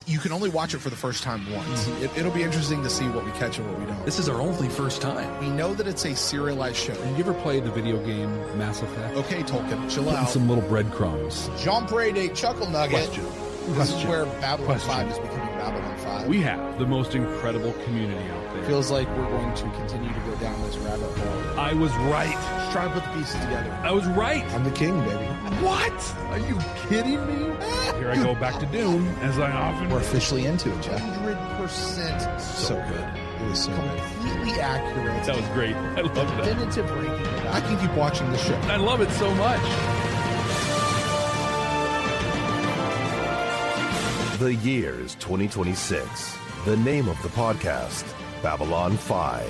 you can only watch it for the first time once. It'll be interesting to see what we catch and what we don't. This is our only first time. We know that it's a serialized show. Have you ever played the video game Mass Effect? Okay, Tolkien, chill Putting out. some little breadcrumbs. Jean Paré Chuckle Nugget. This is where Babylon Question. 5 is becoming Babylon 5. We have the most incredible community out there. Feels like we're going to continue to go down this rabbit hole. I was right. Just try to put the pieces together. I was right. I'm the king, baby. What? Are you kidding me? Here I go back to Dune, as I often We're officially into it, Jeff. 100% So good. It was so completely accurate. That was great. I love that. Definitive ranking. I can keep watching the show. I love it so much. The year is 2026. The name of the podcast, Babylon 5,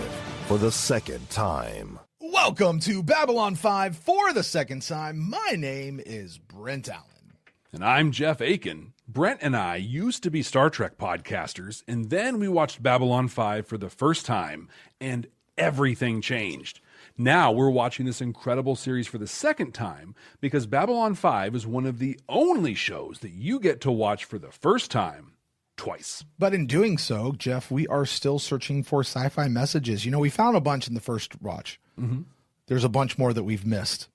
for the second time. Welcome to Babylon 5 for the second time. My name is Brent Allen. And I'm Jeff Akin. Brent and I used to be Star Trek podcasters, and then we watched Babylon 5 for the first time, and everything changed. Now we're watching this incredible series for the second time because Babylon 5 is one of the only shows that you get to watch for the first time twice. But in doing so, Jeff, we are still searching for sci-fi messages. You know, we found a bunch in the first watch. Mm-hmm. There's a bunch more that we've missed.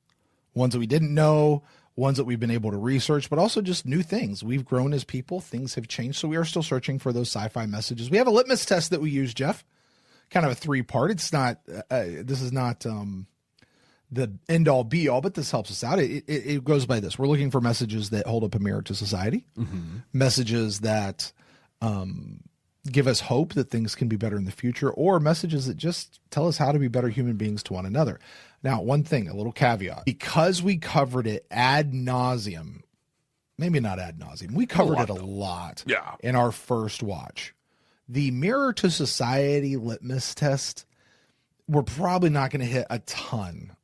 Ones that we didn't know, ones that we've been able to research, but also just new things. We've grown as people. Things have changed. So we are still searching for those sci-fi messages. We have a litmus test that we use, Jeff. Kind of a 3-part. It's not, this is not the end all be all, but this helps us out. It goes by this. We're looking for messages that hold up a mirror to society, messages that give us hope that things can be better in the future, or messages that just tell us how to be better human beings to one another. Now, one thing, a little caveat, because we covered it ad nauseum, maybe not ad nauseum, we covered it a lot in our first watch. The mirror to society litmus test, we're probably not going to hit a ton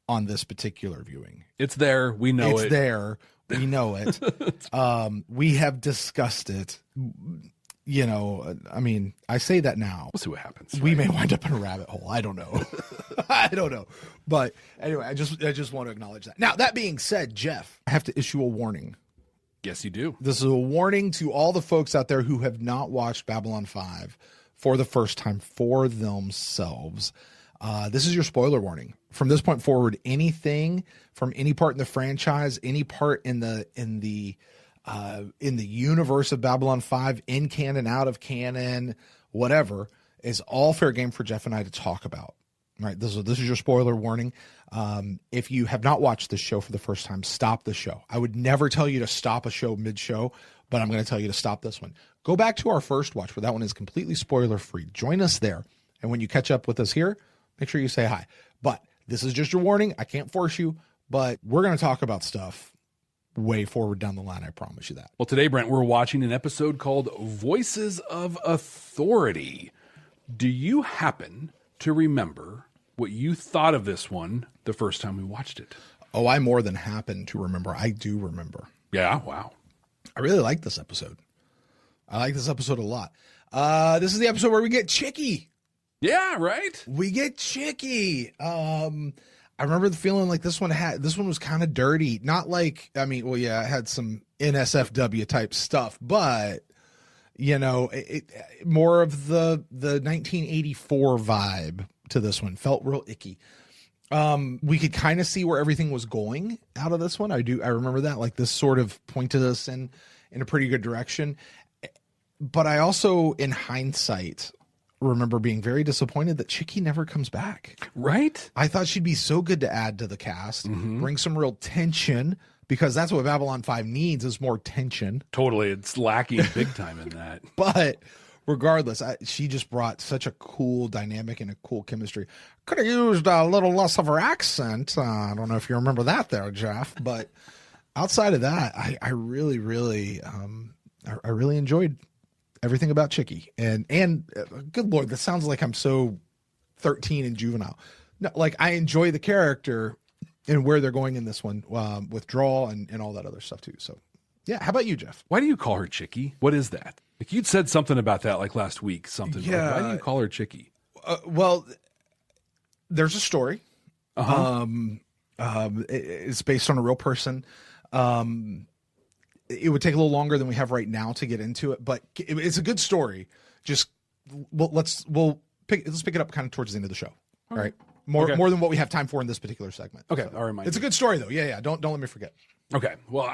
on this particular viewing. It's there. We know it. It's there. We know it. We have discussed it. You know, I mean, I say that now. We'll see what happens. We may wind up in a rabbit hole. I don't know. I don't know. But anyway, I just want to acknowledge that. Now, that being said, Jeff, I have to issue a warning. Yes, you do. This is a warning to all the folks out there who have not watched Babylon 5 for the first time for themselves. This is your spoiler warning. From this point forward, anything from any part in the franchise, any part in the universe of Babylon 5, in canon, out of canon, whatever, is all fair game for Jeff and I to talk about. Right. This is your spoiler warning. If you have not watched this show for the first time, stop the show. I would never tell you to stop a show mid-show, but I'm going to tell you to stop this one. Go back to our first watch where that one is completely spoiler-free. Join us there. And when you catch up with us here, make sure you say hi. But this is just your warning. I can't force you, but we're going to talk about stuff way forward down the line. I promise you that. Well, today, Brent, we're watching an episode called Voices of Authority. Do you happen to remember what you thought of this one the first time we watched it? Oh, I more than happen to remember. I do remember. Yeah, wow. I really like this episode. I like this episode a lot. This is the episode where we get Chicky. Yeah, right? We get Chicky. I remember the feeling like this one was kind of dirty. Not like, I mean, well, yeah, it had some NSFW type stuff, but you know, it more of the 1984 vibe to this one. Felt real icky. We could kind of see where everything was going out of this one. I remember that, like, this sort of pointed us in a pretty good direction. But I also, in hindsight, remember being very disappointed that Chicky never comes back. Right? I thought she'd be so good to add to the cast, bring some real tension, because that's what Babylon 5 needs, is more tension. Totally. It's lacking big time in that. But regardless, she just brought such a cool dynamic and a cool chemistry. Could have used a little less of her accent. I don't know if you remember that there, Jeff. But outside of that, I really, really, I really enjoyed everything about Chicky. And good Lord, that sounds like I'm so 13 and juvenile. No, like, I enjoy the character and where they're going in this one, withdrawal and all that other stuff too. So yeah. How about you, Jeff? Why do you call her Chicky? What is that? Like, you'd said something about that like last week, something. Yeah. Like, why do you call her Chicky? Well, there's a story. It's based on a real person. it would take a little longer than we have right now to get into it, but it's a good story. Just let's pick it up kind of towards the end of the show. Okay. All right. More than what we have time for in this particular segment. Okay. So, I'll remind it's a good story though. Yeah. Don't let me forget. Okay. Well,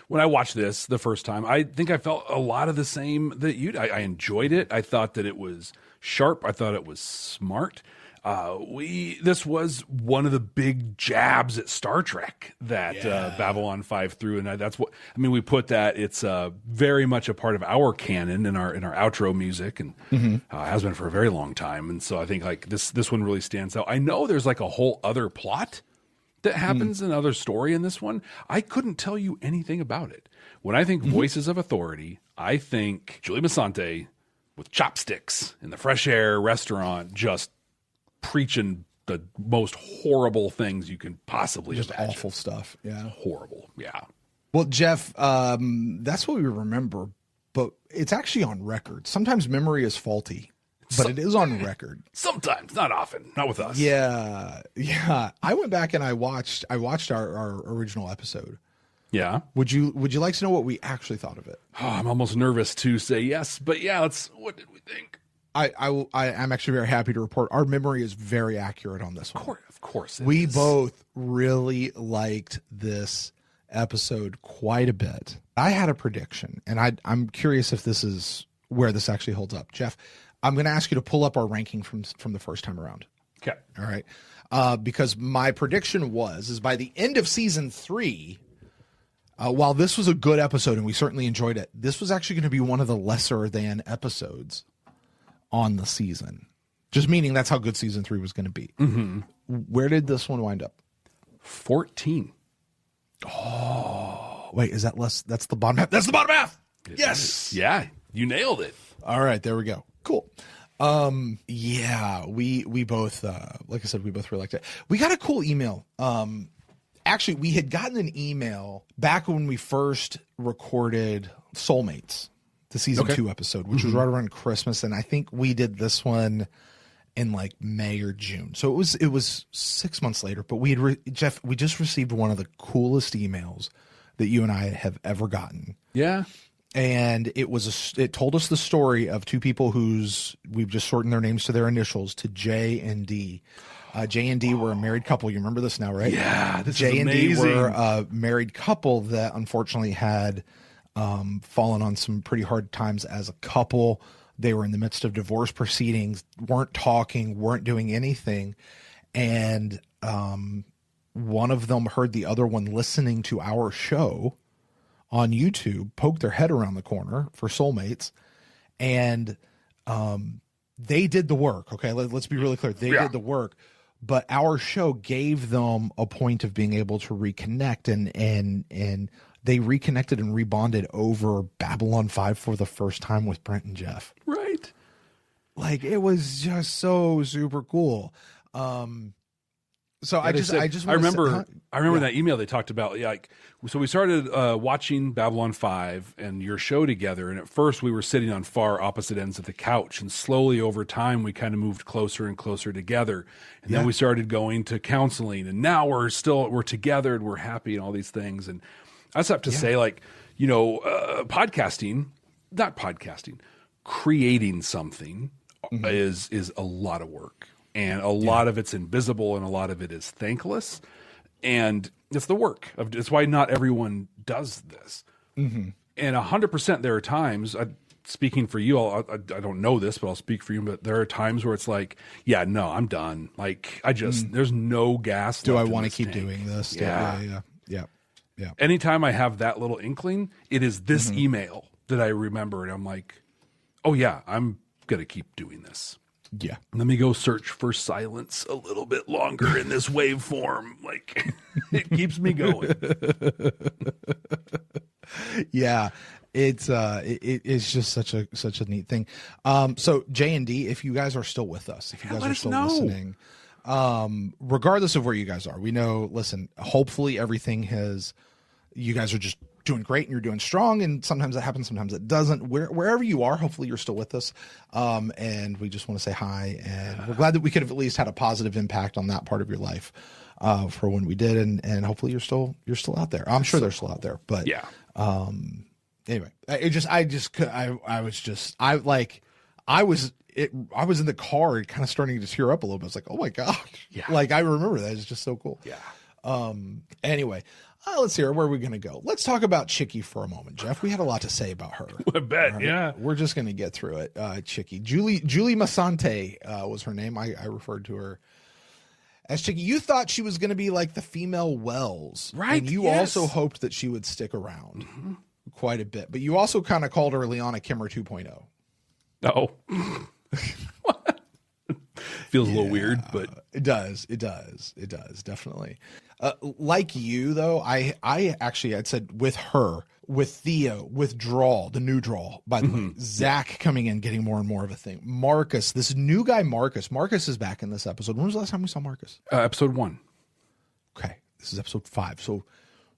when I watched this the first time, I think I felt a lot of the same that you did. I enjoyed it. I thought that it was sharp. I thought it was smart. This was one of the big jabs at Star Trek that Babylon 5 threw, and that's what I mean. We put that it's very much a part of our canon in our outro music, and has been for a very long time. And so I think like this one really stands out. I know there's like a whole other plot that happens, another story in this one. I couldn't tell you anything about it. When I think Voices of Authority, I think Julie Masante with chopsticks in the fresh air restaurant, just preaching the most horrible things you can possibly just imagine. Awful stuff. Yeah. Horrible. Yeah. Well, Jeff, that's what we remember, but it's actually on record. Sometimes memory is faulty, but it is on record. Sometimes, not often, not with us. Yeah. I went back and I watched our original episode. Yeah. Would you like to know what we actually thought of it? Oh, I'm almost nervous to say yes, but yeah, what did we think? I'm actually very happy to report our memory is very accurate on this one. Of course. We both really liked this episode quite a bit. I had a prediction, and I'm curious if this is where this actually holds up. Jeff, I'm going to ask you to pull up our ranking from the first time around. Okay. All right. Because my prediction is by the end of season 3, while this was a good episode and we certainly enjoyed it, this was actually going to be one of the lesser than episodes on the season. Just meaning that's how good season 3 was going to be. Where did this one wind up? 14. Oh, wait, is that less? That's the bottom half. That's the bottom half. Yes. Yeah, you nailed it. All right, there we go. Cool. Yeah, we both, like I said, we both really liked it. We got a cool email. Actually, we had gotten an email back when we first recorded Soulmates, the season 2 episode, which was right around Christmas. And I think we did this one in like May or June. So it was 6 months later, but we just received one of the coolest emails that you and I have ever gotten. Yeah. And it told us the story of two people we've just shortened their names to their initials to J and D. J and D were a married couple. You remember this now, right? Yeah. This J is and amazing. D were a married couple that unfortunately had fallen on some pretty hard times as a couple. They were in the midst of divorce proceedings, weren't talking, weren't doing anything. And one of them heard the other one listening to our show on YouTube, poke their head around the corner for Soulmates. And they did the work. Okay, let's be really clear. They did the work. But our show gave them a point of being able to reconnect, and they reconnected and rebonded over Babylon 5 for the first time with Brent and Jeff. Right. Like, it was just so super cool. So I remember that email they talked about. Yeah, so we started watching Babylon 5 and your show together, and at first we were sitting on far opposite ends of the couch, and slowly over time we kind of moved closer and closer together, and then we started going to counseling, and now we're together and we're happy and all these things. And I just have to say, creating something is a lot of work. And a lot of it's invisible and a lot of it is thankless. And it's the work. It's why not everyone does this. And 100% there are times, speaking for you, I don't know this, but I'll speak for you, but there are times where it's like, yeah, no, I'm done. Like, there's no gas. Do I want to keep tank. doing this? Yeah. Yeah. Anytime I have that little inkling, it is this email that I remember. And I'm like, oh yeah, I'm going to keep doing this. Yeah. Let me go search for silence a little bit longer in this waveform. Like, it keeps me going. Yeah. It's just such a neat thing. So J and D, if you guys are still with us, if you guys are still listening, regardless of where you guys are, we know, listen, hopefully you guys are just doing great and you're doing strong, and sometimes that happens, sometimes it doesn't. Wherever you are, hopefully you're still with us, and we just want to say hi, and we're glad that we could have at least had a positive impact on that part of your life for when we did, and hopefully you're still out there. I'm sure they're still out there, but Anyway, I was in the car kind of starting to tear up a little bit. I was like, oh my gosh. Yeah. Like, I remember that. It's just so cool. Yeah. Anyway, let's see. Where are we going to go? Let's talk about Chickie for a moment, Jeff. We had a lot to say about her. I bet. Right? Yeah. We're just going to get through it. Chickie. Julie Masante was her name. I referred to her as Chickie. You thought she was going to be like the female Wells. Right. And you also hoped that she would stick around quite a bit. But you also kind of called her Liana Kimmer 2.0. Oh. Feels a little weird, but it does definitely. Like you though, I actually had said with her, with Theo, with Drawl, the new Drawl, by the way, Zach coming in, getting more and more of a thing. Marcus, this new guy, Marcus is back in this episode. When was the last time we saw Marcus? Episode 1. Okay, this is episode 5, so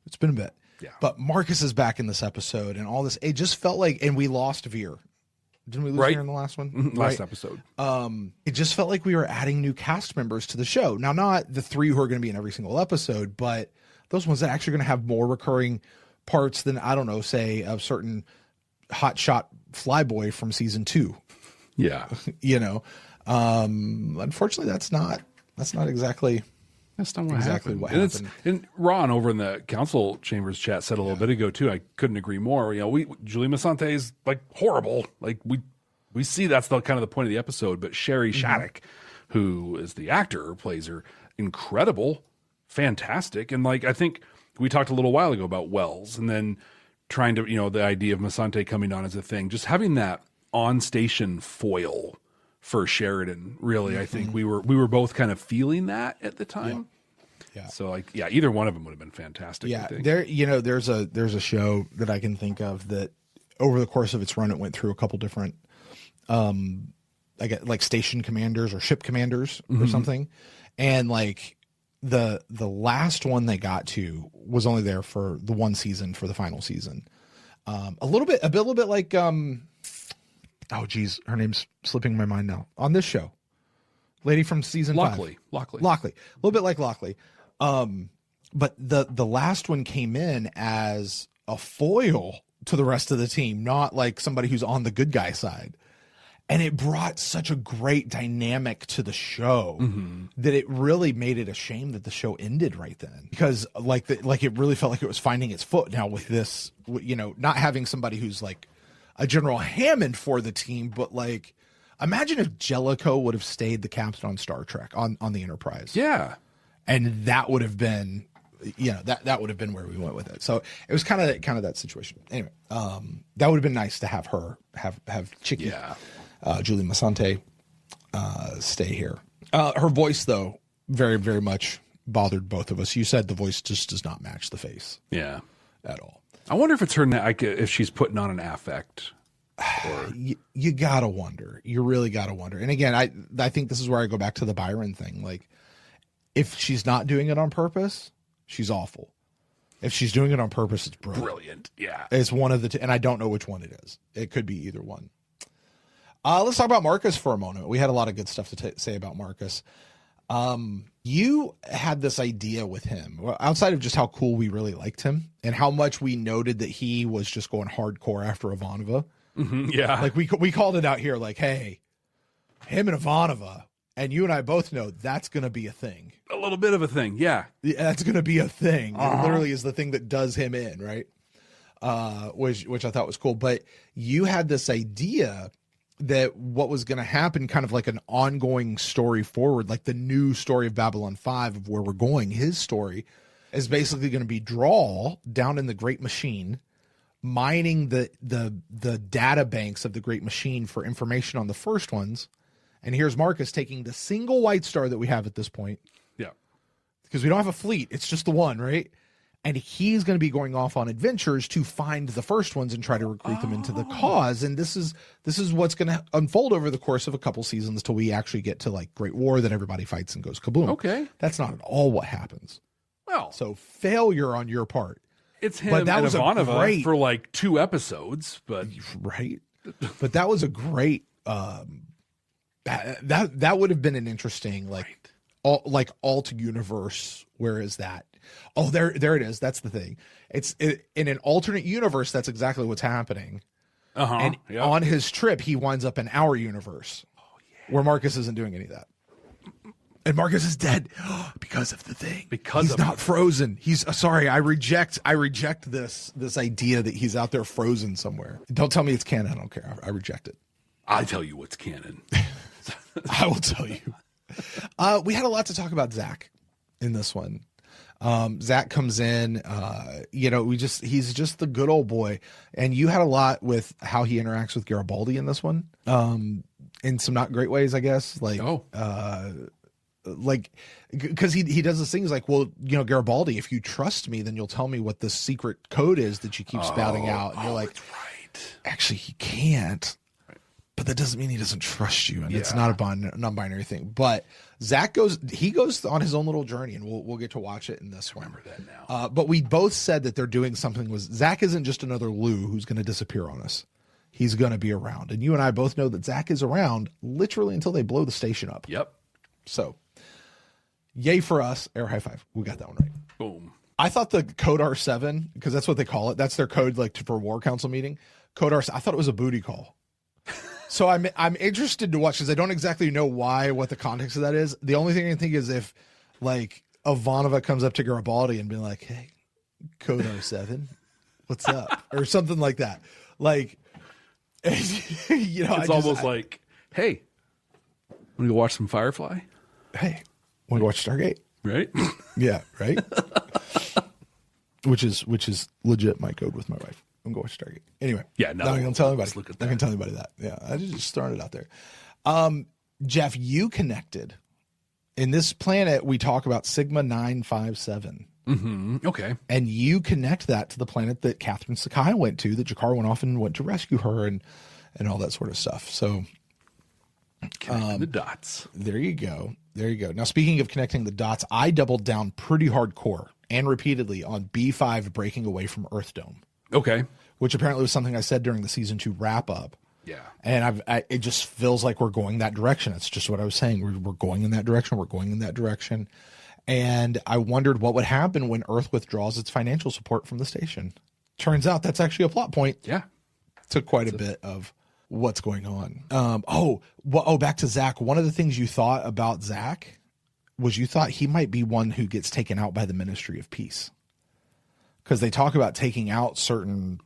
it's been a bit. Yeah, but Marcus is back in this episode, and all this. It just felt like, and we lost Veer. Didn't we lose her in the last one? Last episode. It just felt like we were adding new cast members to the show. Now, not the 3 who are going to be in every single episode, but those ones that are actually going to have more recurring parts than, I don't know, say a certain hotshot flyboy from season 2. Yeah. Unfortunately, that's not exactly. That's not what happened. And Ron over in the council chambers chat said a little bit ago too. I couldn't agree more. Julie Masante is like horrible. Like we see that's the kind of the point of the episode. But Sherry Shattuck, who is the actor who plays her, incredible, fantastic. And like I think we talked a little while ago about Wells, and then trying to the idea of Masante coming on as a thing, just having that on station foil for Sheridan, really, I think we were both kind of feeling that at the time. Yeah. So either one of them would have been fantastic. Yeah. I think. There's a show that I can think of that over the course of its run, it went through a couple different, like station commanders or ship commanders or something. And like the last one they got to was only there for the one season, for the final season. A little bit like, oh geez, her name's slipping my mind now. On this show, lady from season 5, Lockley, a little bit like Lockley. But the last one came in as a foil to the rest of the team, not like somebody who's on the good guy side. And it brought such a great dynamic to the show that it really made it a shame that the show ended right then, because like it really felt like it was finding its foot now with this, not having somebody who's like a General Hammond for the team, but like, imagine if Jellicoe would have stayed the captain on Star Trek on the Enterprise. Yeah. And that would have been, that would have been where we went with it. So it was kind of that situation. Anyway, that would have been nice to have her, have Chickie, Julie Masante, stay here. Her voice though, very, very much bothered both of us. You said the voice just does not match the face. Yeah. At all. I wonder if it's her if she's putting on an affect. Or... You gotta wonder. You really gotta wonder. And again, I think this is where I go back to the Byron thing. Like, if she's not doing it on purpose, she's awful. If she's doing it on purpose, it's brilliant. Yeah, it's one of the two, and I don't know which one it is. It could be either one. Let's talk about Marcus for a moment. We had a lot of good stuff to say about Marcus. You had this idea with him, outside of just how cool we really liked him and how much we noted that he was just going hardcore after Ivanova. Yeah. Like we called it out here, like, hey, him and Ivanova, and you and I both know that's going to be a thing. A little bit of a thing. Yeah. That's going to be a thing. It literally is the thing that does him in, right? Which I thought was cool. But you had this idea that what was going to happen, kind of like an ongoing story forward, like the new story of Babylon 5 of where we're going. His story is basically going to be Drawl down in the Great Machine, mining the data banks of the Great Machine for information on the first ones. And here's Marcus taking the single White Star that we have at this point. Yeah. Because we don't have a fleet. It's just the one, right? And he's going to be going off on adventures to find the first ones and try to recruit them into the cause. And this is what's going to unfold over the course of a couple seasons till we actually get to like Great War, then everybody fights and goes kaboom. Okay. That's not at all what happens. Well, so failure on your part. It's him and Ivanova for like 2 episodes, but right. But that was a great, that would have been an interesting, like, alt universe. Where is that? Oh, there it is. That's the thing. In an alternate universe, that's exactly what's happening. And on his trip, he winds up in our universe, where Marcus isn't doing any of that. And Marcus is dead because of the thing. Because he's not frozen. He's sorry. I reject this idea that he's out there frozen somewhere. Don't tell me it's canon. I don't care. I reject it. I tell you what's canon. I will tell you. We had a lot to talk about Zach in this one. Zach comes in, he's just the good old boy. And you had a lot with how he interacts with Garibaldi in this one. In some not great ways, I guess. Because he does this thing. He's like, well, Garibaldi, if you trust me, then you'll tell me what the secret code is that you keep spouting out. And you're like, right. Actually, he can't. But that doesn't mean he doesn't trust you, and it's not a non-binary thing. But Zach goes on his own little journey, and we'll get to watch it in this one. Remember that now. But we both said that they're doing something with Zach. Isn't just another Lou who's going to disappear on us. He's going to be around, and you and I both know that Zach is around literally until they blow the station up. Yep. So, yay for us! Air high five. We got that one right. Boom. I thought the code R7, because that's what they call it. That's their code, for war council meeting. Code R7. I thought it was a booty call. So I'm interested to watch, because I don't exactly know what the context of that is. The only thing I can think is if Ivanova comes up to Garibaldi and be like, "Hey, code R7, what's up?" or something like that. It's almost like, "Hey, want to go watch some Firefly?" Hey, want to watch Stargate? Right? Yeah, right. which is legit my code with my wife. I'm going to watch Stargate. Anyway. Yeah, no. Not going to tell anybody. Look at that. I can tell anybody that. Yeah, I just throwing it out there. Jeff, you connected. In this planet, we talk about Sigma 957. Mm-hmm. Okay. And you connect that to the planet that Catherine Sakai went to, that Jakar went off and went to rescue her and all that sort of stuff. So connecting the dots. There you go. Now, speaking of connecting the dots, I doubled down pretty hardcore and repeatedly on B5 breaking away from Earth Dome. Okay. Which apparently was something I said during the season 2 wrap up. Yeah. And it just feels like we're going that direction. It's just what I was saying. We're going in that direction. We're going in that direction. And I wondered what would happen when Earth withdraws its financial support from the station. Turns out that's actually a plot point. Yeah. Took quite a bit of what's going on. Back to Zach. One of the things you thought about Zach was you thought he might be one who gets taken out by the Ministry of Peace. Because they talk about taking out certain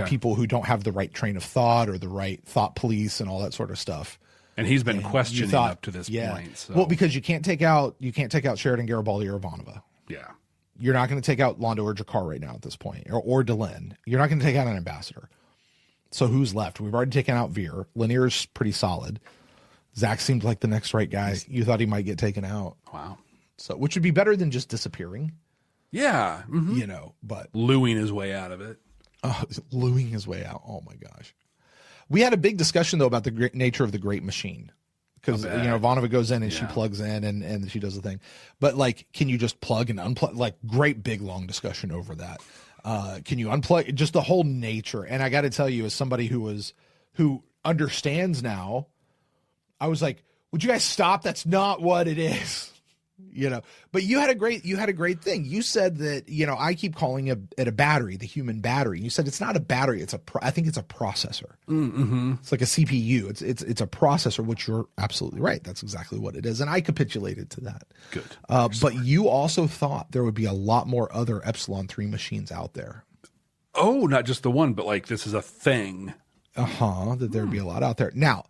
people who don't have the right train of thought or the right thought police and all that sort of stuff. And he's been questioning up to this point. So. Well, because you can't take out Sheridan, Garibaldi, or Ivanova. Yeah. You're not going to take out Londo or Jakar right now at this point, or Delenn. You're not going to take out an ambassador. So who's left? We've already taken out Veer. Lanier's pretty solid. Zach seemed like the next right guy. You thought he might get taken out. Wow. So, which would be better than just disappearing. Yeah. Mm-hmm. But Louing his way out of it. Louing his way out. Oh my gosh. We had a big discussion though about the great nature of the great machine. Because Ivanova goes in and she plugs in and she does the thing. But can you just plug and unplug? Great big long discussion over that. Can you unplug just the whole nature? And I got to tell you, as somebody who understands now, I was like, would you guys stop? That's not what it is. But you had a great thing. You said that, I keep calling it a battery, the human battery. You said it's not a battery. I think it's a processor. Mm-hmm. It's like a CPU. It's a processor, which you're absolutely right. That's exactly what it is. And I capitulated to that. Good. But you also thought there would be a lot more other Epsilon 3 machines out there. Oh, not just the one, but this is a thing. That there'd be a lot out there. Now,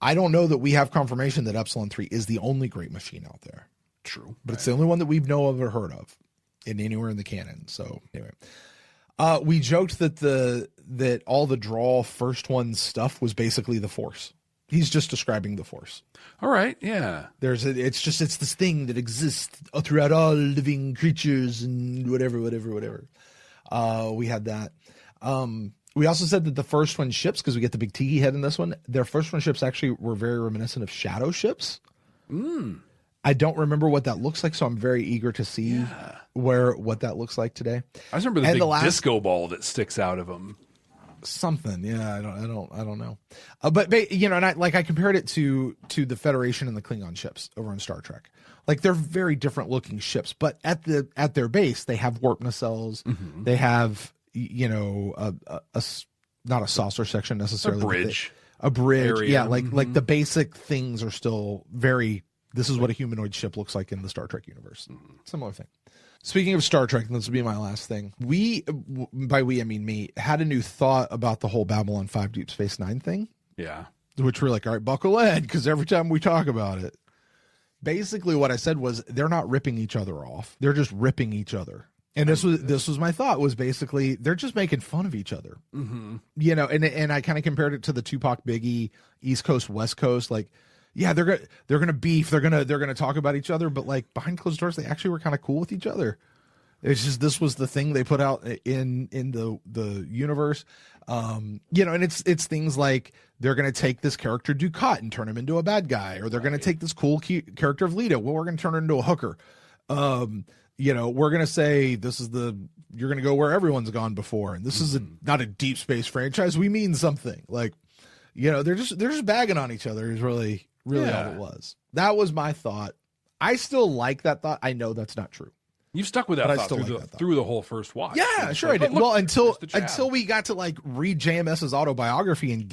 I don't know that we have confirmation that Epsilon 3 is the only great machine out there. True. But it's the only one that we've know of or heard of anywhere in the canon. So anyway, we joked that all the draw first one stuff was basically the Force. He's just describing the Force. All right. Yeah. It's this thing that exists throughout all living creatures and whatever. We had that. We also said that the first one ships, because we get the big tiki head in this one, their first one ships actually were very reminiscent of shadow ships. I don't remember what that looks like, so I'm very eager to see what that looks like today. I remember the big disco ball that sticks out of them. Something, yeah. I don't know. But and I compared it to the Federation and the Klingon ships over in Star Trek. Like they're very different looking ships, but at their base they have warp nacelles. Mm-hmm. They have a not a saucer section necessarily, a bridge. Area. Yeah, like the basic things are still very. This is what a humanoid ship looks like in the Star Trek universe. Mm-hmm. Similar thing. Speaking of Star Trek, and this will be my last thing. By we, I mean me, had a new thought about the whole Babylon 5 Deep Space Nine thing. Yeah. Which we're like, all right, buckle in, because every time we talk about it. Basically what I said was they're not ripping each other off. They're just ripping each other. And this was my thought, was basically they're just making fun of each other. Mm-hmm. And I kind of compared it to the Tupac Biggie East Coast, West Coast, like, yeah, they're gonna beef, they're gonna talk about each other, but like behind closed doors, they actually were kind of cool with each other. It's just this was the thing they put out in the universe, and it's things like they're gonna take this character Ducat and turn him into a bad guy, or they're gonna take this cool character of Lita. Well, we're gonna turn her into a hooker. We're gonna say you're gonna go where everyone's gone before, and this is not a deep space franchise. We mean something like, they're just bagging on each other. Is really all it was. That was my thought. I still like that thought. I know that's not true. You've stuck with that thought through the whole first watch. Yeah, sure I did. Well, until we got to like read JMS's autobiography and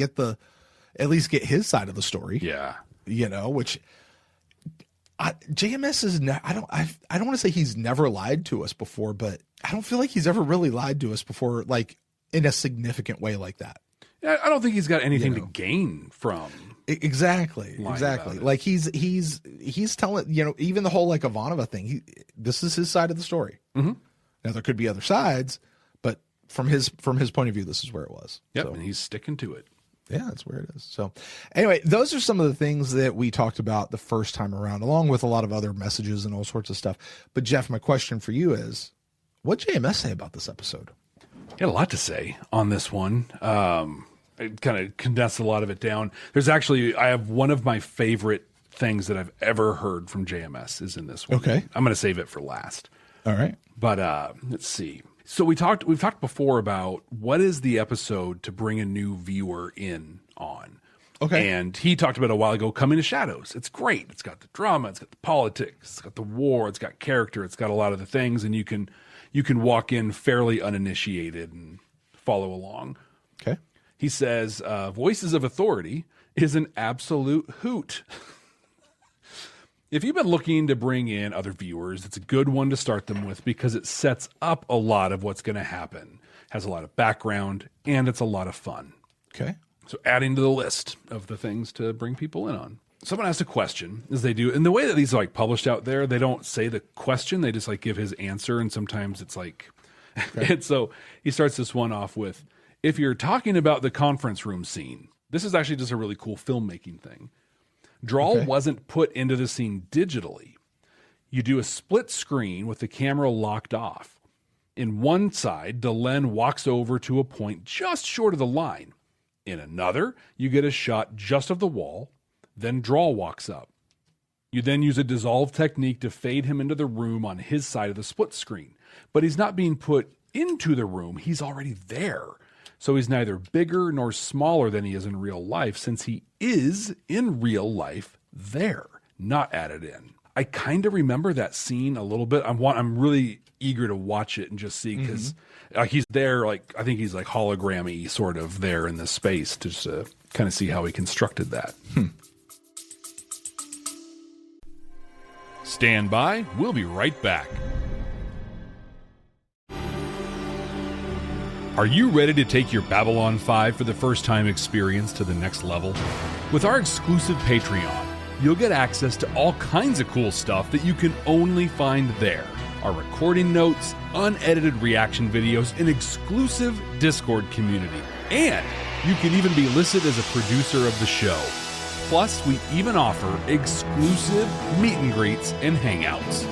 at least get his side of the story. Yeah. Which JMS is I don't want to say he's never lied to us before, but I don't feel like he's ever really lied to us before, like in a significant way like that. I don't think he's got anything to gain from exactly. Like he's telling, even the whole like Ivanova thing. This is his side of the story. Mm-hmm. Now there could be other sides, but from his point of view, this is where it was. Yep, so, and he's sticking to it. Yeah, that's where it is. So anyway, those are some of the things that we talked about the first time around, along with a lot of other messages and all sorts of stuff. But Jeff, my question for you is, what'd JMS say about this episode? He had a lot to say on this one. I kind of condensed a lot of it down. I have one of my favorite things that I've ever heard from JMS is in this one. Okay. I'm going to save it for last. All right. But let's see. So we've talked before about what is the episode to bring a new viewer in on. Okay. And he talked about a while ago, Coming to Shadows. It's great. It's got the drama. It's got the politics. It's got the war. It's got character. It's got a lot of the things. And you can walk in fairly uninitiated and follow along. Okay. He says, Voices of Authority is an absolute hoot. If you've been looking to bring in other viewers, it's a good one to start them with because it sets up a lot of what's going to happen, has a lot of background, and it's a lot of fun. Okay. So adding to the list of the things to bring people in on. Someone asked a question, as they do. And the way that these are like published out there, they don't say the question. They just like give his answer. And sometimes it's like, okay. And so he starts this one off with, if you're talking about the conference room scene, this is actually just a really cool filmmaking thing. Drawl wasn't put into the scene digitally. You do a split screen with the camera locked off. In one side, Delenn walks over to a point just short of the line. In another, you get a shot just of the wall, then Drawl walks up. You then use a dissolve technique to fade him into the room on his side of the split screen. But he's not being put into the room, he's already there. So he's neither bigger nor smaller than he is in real life, since he is, in real life, there, not added in. I kind of remember that scene a little bit. I'm really eager to watch it and just see, because he's there, like I think he's like hologrammy sort of there in this space, just to kind of see how he constructed that. Stand by. We'll be right back. Are you ready to take your Babylon 5 for the first time experience to the next level? With our exclusive Patreon, you'll get access to all kinds of cool stuff that you can only find there. Our recording notes, unedited reaction videos, an exclusive Discord community. And you can even be listed as a producer of the show. Plus, we even offer exclusive meet and greets and hangouts.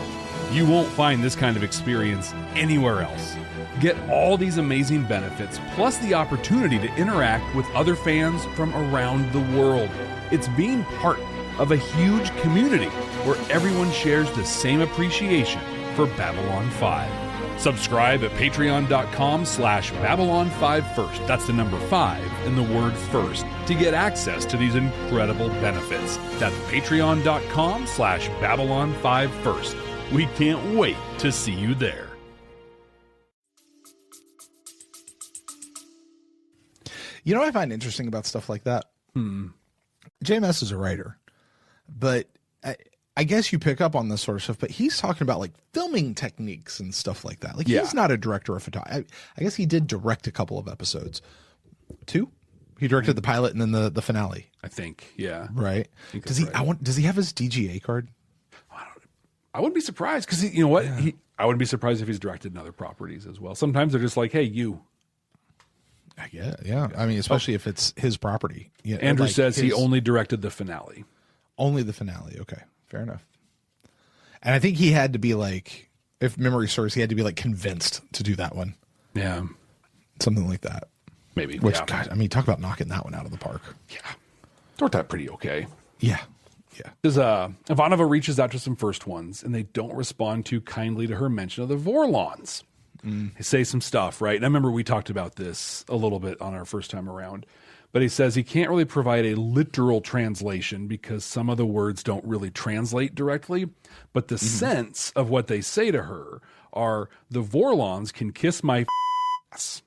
You won't find this kind of experience anywhere else. Get all these amazing benefits, plus the opportunity to interact with other fans from around the world. It's being part of a huge community where everyone shares the same appreciation for Babylon 5. Subscribe at patreon.com/Babylon5First. That's the number 5 and the word first to get access to these incredible benefits. That's patreon.com/Babylon5First. We can't wait to see you there. You know what I find interesting about stuff like that? JMS is a writer, but I guess you pick up on this sort of stuff, but he's talking about like filming techniques and stuff like that. Like he's not a director of photography. I guess he did direct a couple of episodes. 2? He directed the pilot and then the finale. I think, yeah. Right. Does he does he have his DGA card? I wouldn't be surprised because you know what? Yeah. I wouldn't be surprised if he's directed in other properties as well. Sometimes they're just like, hey, you. Yeah. I mean, especially if it's his property. Yeah, Andrew says he only directed the finale. Only the finale. Okay. Fair enough. And I think he had to be like, if memory serves, he had to be like convinced to do that one. Yeah. Something like that. Maybe. Which, God, I mean, talk about knocking that one out of the park. Yeah. Worked out pretty okay. Yeah. Because Ivanova reaches out to some first ones, and they don't respond too kindly to her mention of the Vorlons. They say some stuff, right? And I remember we talked about this a little bit on our first time around. But he says he can't really provide a literal translation because some of the words don't really translate directly. But the sense of what they say to her are, the Vorlons can kiss my ass.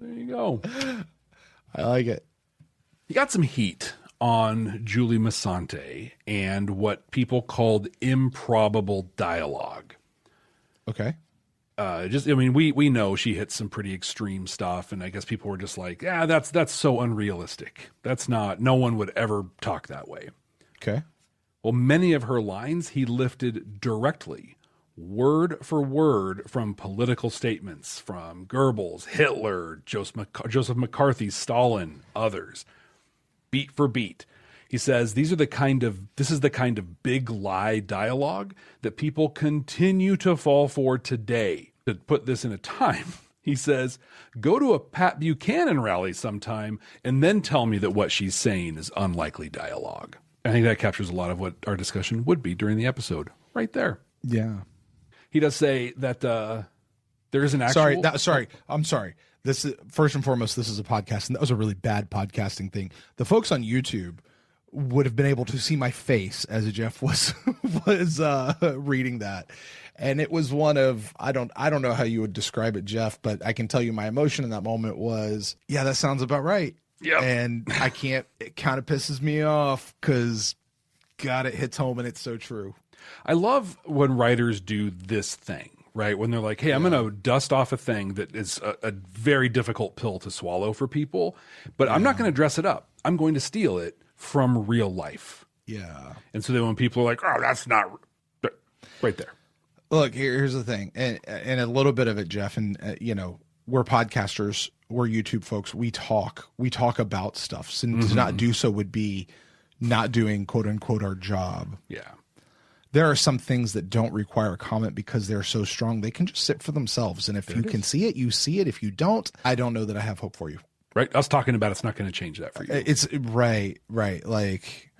There you go. I like it. He got some heat on Julie Masante and what people called improbable dialogue. Okay. We know she hit some pretty extreme stuff, and I guess people were just like, yeah, that's so unrealistic. No one would ever talk that way. Okay. Well, many of her lines he lifted directly, word for word, from political statements from Goebbels, Hitler, Joseph McCarthy, Stalin, others, beat for beat. He says this is the kind of big lie dialogue that people continue to fall for today. To put this in a time, he says, go to a Pat Buchanan rally sometime and then tell me that what she's saying is unlikely dialogue. I think that captures a lot of what our discussion would be during the episode right there. Yeah. He does say that there is an actual... I'm sorry. This is, first and foremost, this is a podcast, and that was a really bad podcasting thing. The folks on YouTube would have been able to see my face as Jeff was reading that, and it was one of I don't know how you would describe it, Jeff, but I can tell you my emotion in that moment was, yeah, that sounds about right. Yeah, and I can't. It kind of pisses me off because, God, it hits home and it's so true. I love when writers do this thing. Right, when they're like, hey, I'm going to dust off a thing that is a very difficult pill to swallow for people, but I'm not going to dress it up. I'm going to steal it from real life. Yeah. And so then when people are like, oh, that's not right there. Look, here's the thing, and a little bit of it, Jeff, and we're podcasters, we're YouTube folks. We talk about stuff. So to not do so would be not doing quote unquote our job. Yeah. There are some things that don't require a comment because they're so strong. They can just sit for themselves. And if you can see it, you see it. If you don't, I don't know that I have hope for you. Right. Us talking about it's not going to change that for you. It's right. Like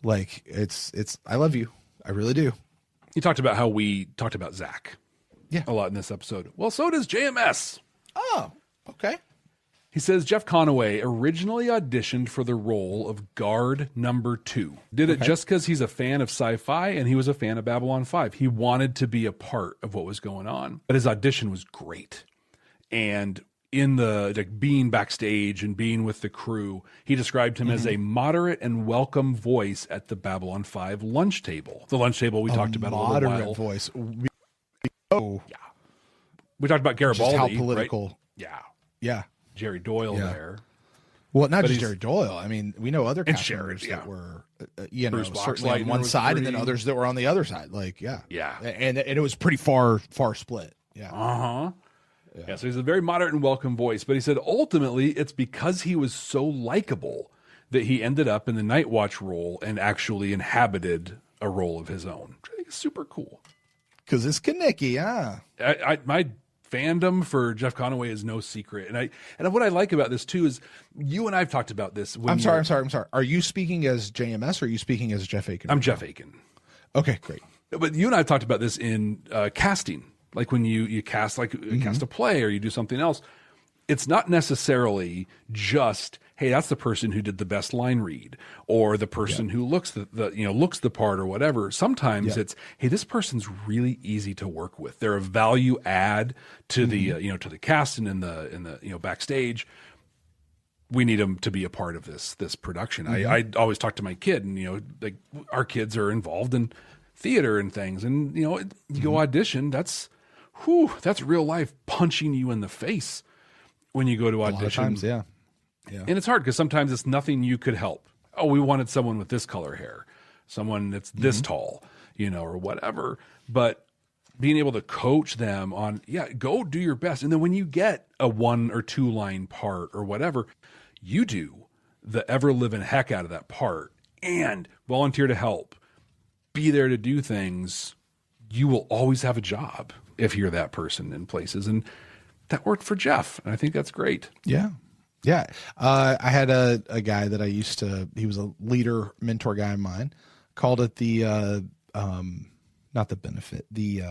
it's, I love you. I really do. You talked about how we talked about Zach a lot in this episode. Well, so does JMS. Oh, okay. He says Jeff Conaway originally auditioned for the role of guard number 2. Did it just because he's a fan of sci-fi and he was a fan of Babylon 5. He wanted to be a part of what was going on. But his audition was great. And in the being backstage and being with the crew, he described him as a moderate and welcome voice at the Babylon 5 lunch table. The lunch table we talked about a little while. Moderate voice. Yeah. We talked about Garibaldi. Just how political. Right? Yeah. Yeah. Jerry Doyle there. Well, not just Jerry Doyle. I mean, we know other cast members that were, certainly on one side and then others that were on the other side. Like, yeah. And it was pretty far split. Yeah. Uh-huh. Yeah, so he's a very moderate and welcome voice. But he said ultimately it's because he was so likable that he ended up in the Night Watch role and actually inhabited a role of his own, which I think is super cool. Because it's Kanicki, yeah. My fandom for Jeff Conaway is no secret. And what I like about this too is you and I've talked about this. I'm sorry. Are you speaking as JMS or are you speaking as Jeff Akin? I'm Jeff Akin. Okay, great. But you and I have talked about this in casting, like when you cast, like cast a play or you do something else. It's not necessarily just, hey, that's the person who did the best line read, or the person who looks looks the part, or whatever. Sometimes it's, hey, this person's really easy to work with. They're a value add to the to the cast and in the backstage. We need them to be a part of this production. I always talk to my kid, and like our kids are involved in theater and things, and you go audition. That's real life punching you in the face when you go to audition. A lot of times, yeah. And it's hard because sometimes it's nothing you could help. Oh, we wanted someone with this color hair, someone that's this tall, or whatever. But being able to coach them on, go do your best. And then when you get a 1 or 2 line part or whatever, you do the ever living heck out of that part and volunteer to help, be there to do things. You will always have a job if you're that person in places. And that worked for Jeff. And I think that's great. Yeah. Yeah. I had a guy that I used to, he was a leader, mentor guy of mine, called it the, not the benefit, the,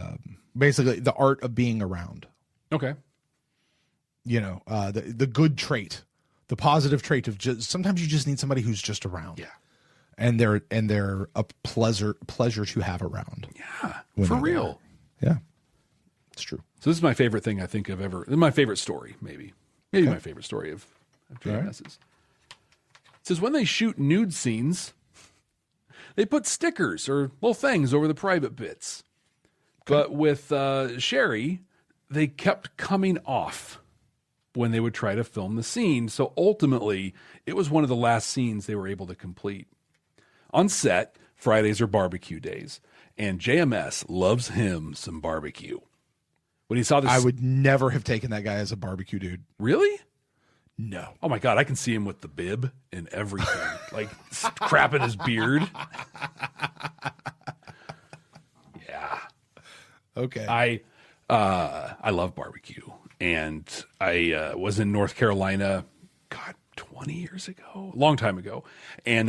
basically the art of being around. Okay. The good trait, the positive trait of just, sometimes you just need somebody who's just around. Yeah. And they're a pleasure to have around. Yeah. For real. Yeah. It's true. So this is my favorite thing I think I've ever, my favorite story, maybe my favorite story of JMS's. It says when they shoot nude scenes, they put stickers or little things over the private bits. Okay. But with Sherry, they kept coming off when they would try to film the scene. So ultimately, it was one of the last scenes they were able to complete. On set, Fridays are barbecue days, and JMS loves him some barbecue. When he saw this, I would never have taken that guy as a barbecue dude. Really? No. Oh my God, I can see him with the bib and everything, like crapping his beard. Yeah. Okay. I love barbecue, and I was in North Carolina, 20 years ago, a long time ago, and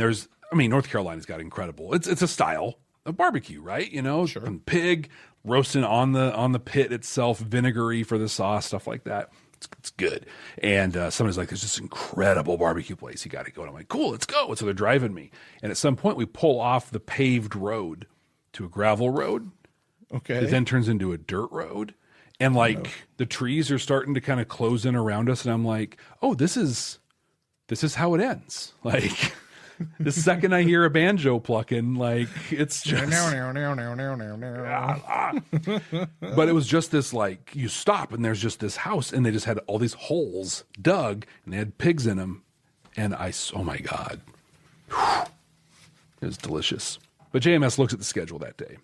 North Carolina's got incredible. It's a style of barbecue, right? Sure. Pig roasting on the pit itself, vinegary for the sauce, stuff like that. It's good. And somebody's like, there's this incredible barbecue place. You got to go. And I'm like, cool, let's go. So they're driving me. And at some point we pull off the paved road to a gravel road. Okay. It then turns into a dirt road. And the trees are starting to kind of close in around us. And I'm like, oh, this is how it ends. Like, the second I hear a banjo plucking, it's just. But it was just this, you stop and there's just this house and they just had all these holes dug and they had pigs in them. And oh my God. It was delicious. But JMS looks at the schedule that day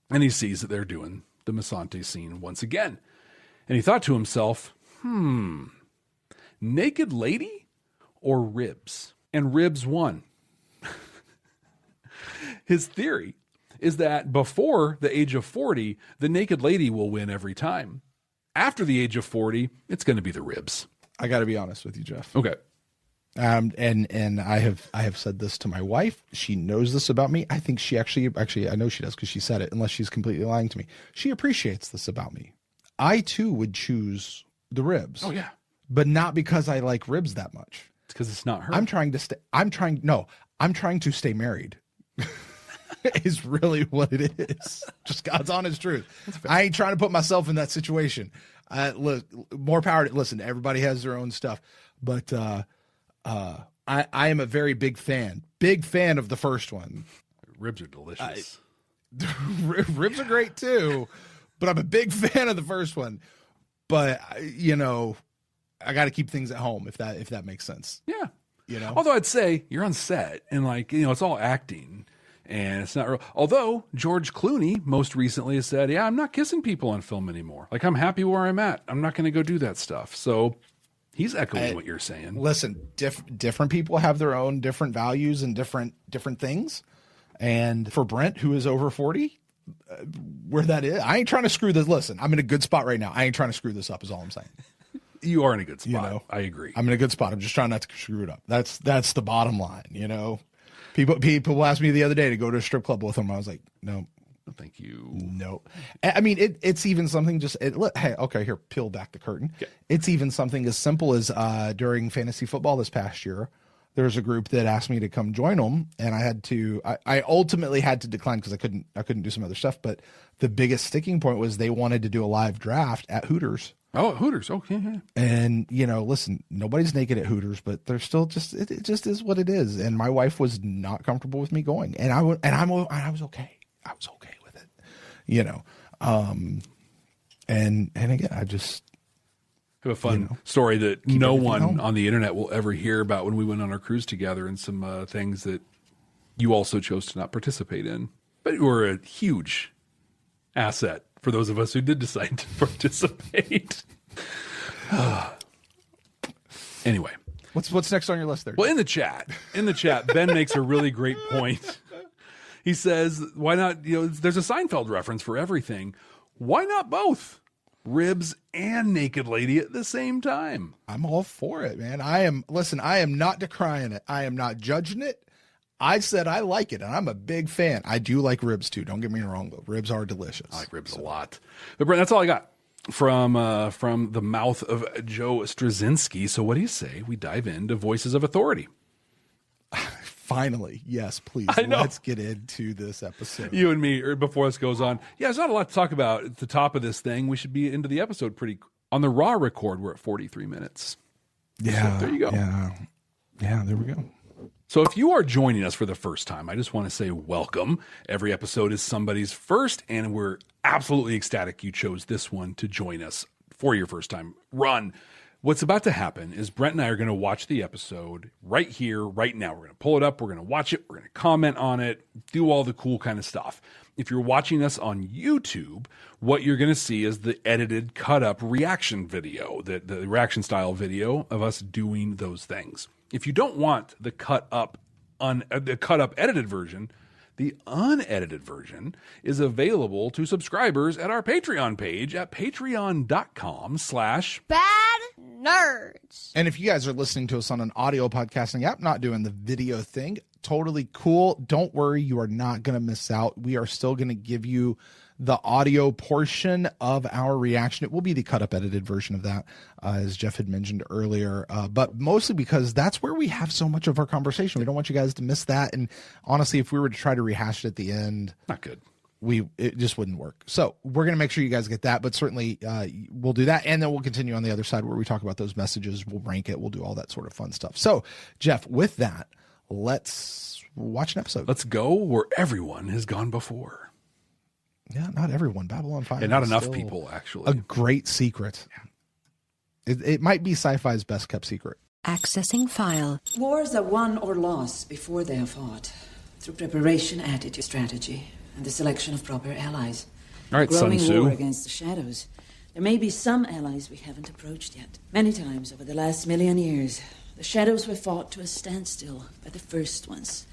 and he sees that they're doing the Masante scene once again. And he thought to himself, naked lady or ribs? And ribs won. His theory is that before the age of 40, the naked lady will win every time. After the age of 40, it's going to be the ribs. I got to be honest with you, Jeff. Okay. And I have said this to my wife. She knows this about me. I think she actually, I know she does because she said it, unless she's completely lying to me. She appreciates this about me. I too would choose the ribs. Oh yeah. But not because I like ribs that much. It's because it's not her. I'm trying to stay married. Is really what it is. Just God's honest truth. I ain't trying to put myself in that situation. Look, more power to listen. Everybody has their own stuff, but I am a very big fan of the first one. Ribs are delicious. Ribs are great too, but I'm a big fan of the first one. But I got to keep things at home if that makes sense. Yeah. Although I'd say you're on set and it's all acting and it's not real. Although George Clooney most recently has said, yeah, I'm not kissing people on film anymore. I'm happy where I'm at. I'm not going to go do that stuff. So he's echoing what you're saying. Listen, different people have their own different values and different things. And for Brent, who is over 40, where that is, I ain't trying to screw this. Listen, I'm in a good spot right now. I ain't trying to screw this up is all I'm saying. You are in a good spot. I agree. I'm in a good spot. I'm just trying not to screw it up. That's the bottom line, People asked me the other day to go to a strip club with them. I was like, no. Thank you. No. I mean, it's even something hey, okay, here, peel back the curtain. Okay. It's even something as simple as during fantasy football this past year, there was a group that asked me to come join them, and I ultimately had to decline because I couldn't do some other stuff. But the biggest sticking point was they wanted to do a live draft at Hooters. Oh, Hooters. Okay. Yeah. And, listen, nobody's naked at Hooters, but they're still it just is what it is. And my wife was not comfortable with me going, and I was okay. I was okay with it, and again, I just have a fun story that no one on the internet will ever hear about when we went on our cruise together, and some things that you also chose to not participate in, but you were a huge asset for those of us who did decide to participate. Anyway, what's next on your list there? Well, in the chat, Ben makes a really great point. He says, why not, there's a Seinfeld reference for everything. Why not both? Ribs and naked lady at the same time. I'm all for it, man. I am not decrying it. I am not judging it. I said I like it, and I'm a big fan. I do like ribs too. Don't get me wrong, though. Ribs are delicious. I like ribs a lot. But Brent, that's all I got from the mouth of Joe Straczynski. So what do you say we dive into Voices of Authority? Finally, yes, please. Let's get into this episode. You and me, before this goes on. Yeah, there's not a lot to talk about at the top of this thing. We should be into the episode pretty. On the raw record, we're at 43 minutes. Yeah. So there you go. Yeah, there we go. So if you are joining us for the first time, I just want to say welcome. Every episode is somebody's first, and we're absolutely ecstatic you chose this one to join us for your first time run. What's about to happen is Brent and I are going to watch the episode right here, right now. We're going to pull it up. We're going to watch it. We're going to comment on it, do all the cool kind of stuff. If you're watching us on YouTube, what you're going to see is the edited, cut-up reaction video, the reaction-style video of us doing those things. If you don't want the cut-up edited version, the unedited version is available to subscribers at our Patreon page at patreon.com/badnerds. And if you guys are listening to us on an audio podcasting app, not doing the video thing, totally cool. Don't worry, you are not going to miss out. We are still going to give you the audio portion of our reaction. It will be the cut up edited version of that, as Jeff had mentioned earlier, but mostly because that's where we have so much of our conversation. We don't want you guys to miss that. And honestly, if we were to try to rehash it at the end, not good. It just wouldn't work. So we're going to make sure you guys get that, but certainly we'll do that. And then we'll continue on the other side where we talk about those messages. We'll rank it. We'll do all that sort of fun stuff. So Jeff, with that, let's watch an episode. Let's go where everyone has gone before. Yeah, not everyone. Babylon 5. And not enough people, actually. A great secret. Yeah. It might be sci-fi's best kept secret. Accessing file. Wars are won or lost before they are fought. Through preparation, attitude, strategy, and the selection of proper allies. All right, Sun growing Tzu. war against the shadows. There may be some allies we haven't approached yet. Many times over the last 1,000,000 years, the shadows were fought to a standstill by the first ones.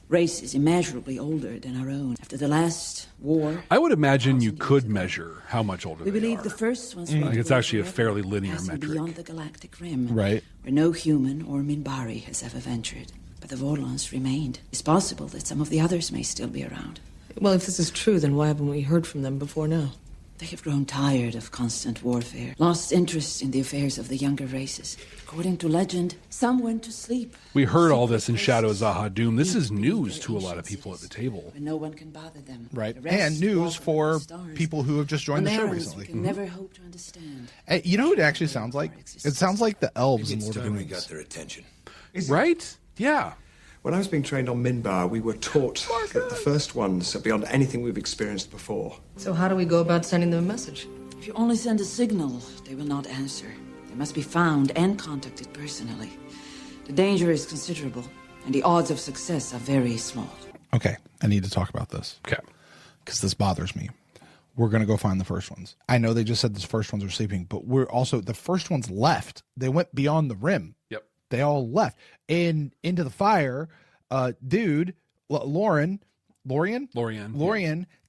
Races immeasurably older than our own. After the last war, I would imagine you could measure how much older we they believe are. the first ones Like it's actually a fairly linear passing metric. beyond the galactic rim, Right. where no human or Minbari has ever ventured. But the Vorlons remained. It's possible that some of the others may still be around. Well, if this is true, then why haven't we heard from them before now? They have grown tired of constant warfare, lost interest in the affairs of the younger races. According to legend, some went to sleep. We heard all this in Shadow Zaha Doom. This is news to a lot of people at the table. When no one can bother them. Right. The rest And news walk for among the stars. people who have just joined the On show errands recently. we can never hope to understand. Hey, you know who it actually sounds like? It sounds like the elves in It's Lord of the time we Rings. got their attention. Right? Yeah. When I was being trained on Minbar, we were taught that the first ones are beyond anything we've experienced before. So how do we go about sending them a message? If you only send a signal, they will not answer. They must be found and contacted personally. The danger is considerable, and the odds of success are very small. Okay, I need to talk about this. Okay. Because this bothers me. We're going to go find the first ones. I know they just said the first ones are sleeping, but we're also, the first ones left. They went beyond the rim. Yep. They all left. And into the fire, dude, Lorian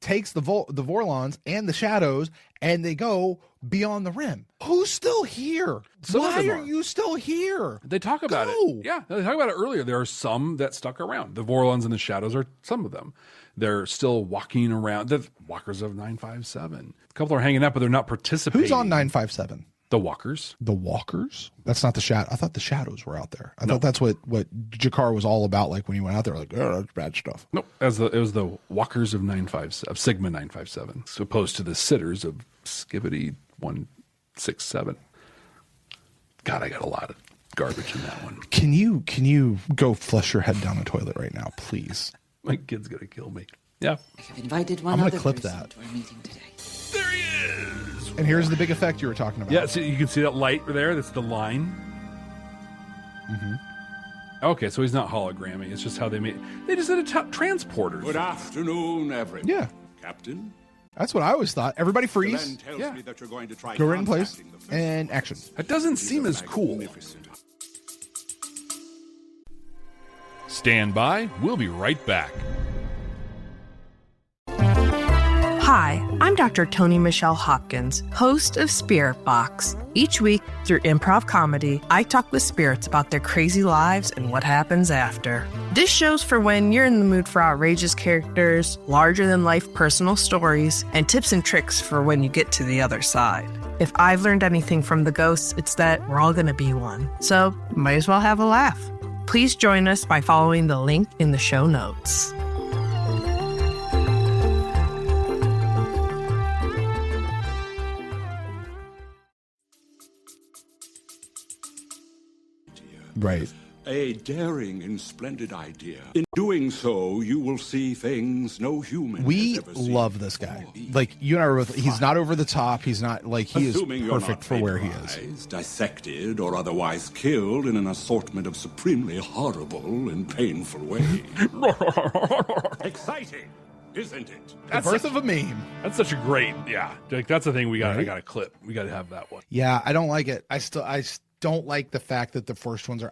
takes the Vorlons and the shadows and they go beyond the rim. Who's still here? Why are you still here? They talk about it. Yeah, they talk about it earlier. There are some that stuck around. The Vorlons in the shadows are some of them. They're still walking around. The walkers of 957. A couple are hanging out, but they're not participating. Who's on 957? The walkers. The walkers? That's not the shadow. I thought the shadows were out there. I thought that's what Jakar was all about. Like when he went out there, like, oh, that's bad stuff. Nope. It was the walkers of Sigma 957, as opposed to the sitters of Skibidi 167. God, I got a lot of garbage in that one. Can you go flush your head down the toilet right now, please? My kid's gonna kill me. Yeah. I've invited one I'm gonna other clip person that. to our meeting today. There he is. And here's the big effect you were talking about. Yeah, so you can see that light there. That's the line. Mm-hmm. Okay, so he's not hologramming. It's just how they just did transporters. Good afternoon, everyone. Yeah. Captain. That's what I always thought. Everybody freeze. The man tells me that you're going to try Go right in place. contacting the first And one. action. That doesn't seem as cool. Magnificent. Stand by. We'll be right back. Hi, I'm Dr. Toni Michelle Hopkins, host of Spirit Box. Each week, through improv comedy, I talk with spirits about their crazy lives and what happens after. This show's for when you're in the mood for outrageous characters, larger-than-life personal stories, and tips and tricks for when you get to the other side. If I've learned anything from the ghosts, it's that we're all gonna be one. So, might as well have a laugh. Please join us by following the link in the show notes. Right. A daring and splendid idea. In doing so, you will see things no human We has ever seen love this guy. before. Like, you and I were both, he's not over the top. He's not, like, he is Assuming you're perfect not for where he is. vaporized, dissected, or otherwise killed in an assortment of supremely horrible and painful ways. Exciting, isn't it? The birth of a meme. That's such a great, yeah. Like that's the thing we got. Right? I got a clip. We got to have that one. Yeah, I don't like it. I don't like the fact that the first ones are.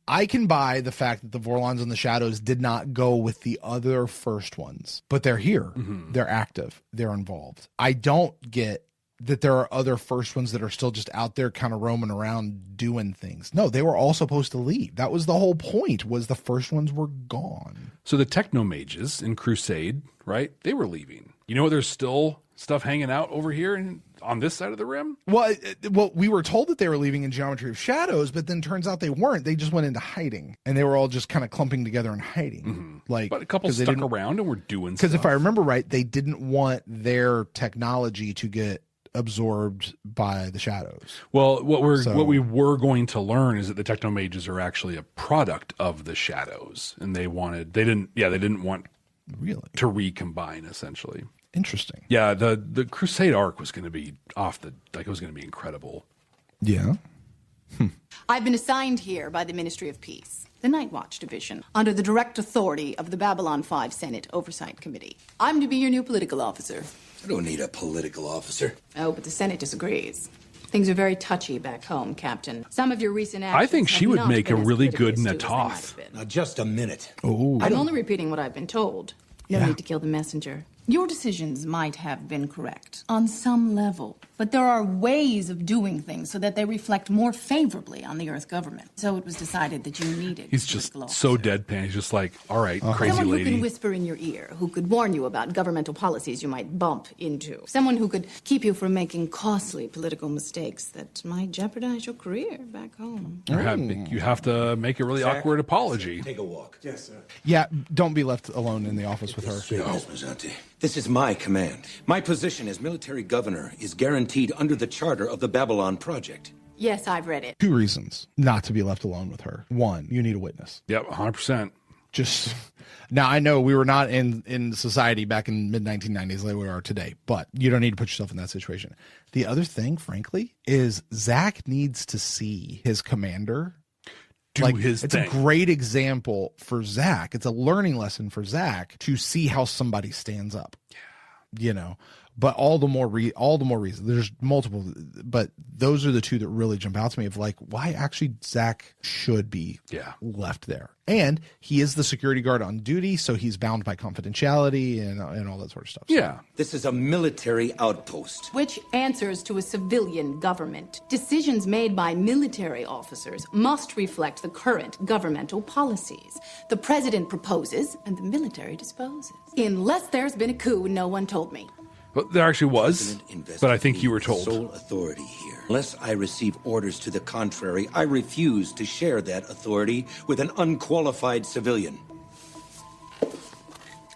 I can buy the fact that the Vorlons and the Shadows did not go with the other first ones, but they're here. Mm-hmm. They're active. They're involved. I don't get that there are other first ones that are still just out there kind of roaming around doing things. No, they were all supposed to leave. That was the whole point, was the first ones were gone. So the Technomages in Crusade, right? They were leaving. You know, there's still stuff hanging out over here and on this side of the rim. Well, we were told that they were leaving in Geometry of Shadows, but then turns out they weren't. They just went into hiding, and they were all just kind of clumping together and hiding. Mm-hmm. Like, but a couple stuck around and were doing stuff. Because if I remember right, they didn't want their technology to get absorbed by the Shadows. Well, what we were going to learn is that the Technomages are actually a product of the Shadows, and they didn't want really to recombine, essentially. Interesting. Yeah, the Crusade arc was going to be it was going to be incredible. Yeah. I've been assigned here by the Ministry of Peace, the Night Watch Division, under the direct authority of the Babylon 5 Senate Oversight Committee. I'm to be your new political officer. I don't need a political officer. Oh, but the Senate disagrees. Things are very touchy back home, Captain. Some of your recent actions I think she have would not make a been as really politically good astute as they might Natoth. have been. Now, just a minute. Oh, I'm only repeating what I've been told. No Yeah. need to kill the messenger. Your decisions might have been correct on some level, but there are ways of doing things so that they reflect more favorably on the Earth government. So it was decided that you needed. He's a just political so officer. deadpan. He's just like, all right, crazy Someone who lady. can whisper in your ear, who could warn you about governmental policies you might bump into. Someone who could keep you from making costly political mistakes that might jeopardize your career back home. You have to make a really awkward apology. Take a walk. Yes, sir. Yeah, don't be left alone in the office with her. This is my command. My position as military governor is guaranteed under the charter of the Babylon Project. Yes, I've read it. 2 reasons not to be left alone with her. 1, you need a witness. Yep, 100%. Just now, I know we were not in society back in mid-1990s like we are today, but you don't need to put yourself in that situation. The other thing, frankly, is Zach needs to see his commander Do his it's thing. a great example for Zach. It's a learning lesson for Zach to see how somebody stands up. Yeah. You know, But all the more reason. There's multiple, but those are the two that really jump out to me of like why actually Zach should be left there. And he is the security guard on duty, so he's bound by confidentiality and all that sort of stuff. Yeah. This is a military outpost. Which answers to a civilian government. Decisions made by military officers must reflect the current governmental policies. The president proposes, and the military disposes. Unless there's been a coup, no one told me. Well, there actually was, but I think you were told. Sole authority here. Unless I receive orders to the contrary, I refuse to share that authority with an unqualified civilian.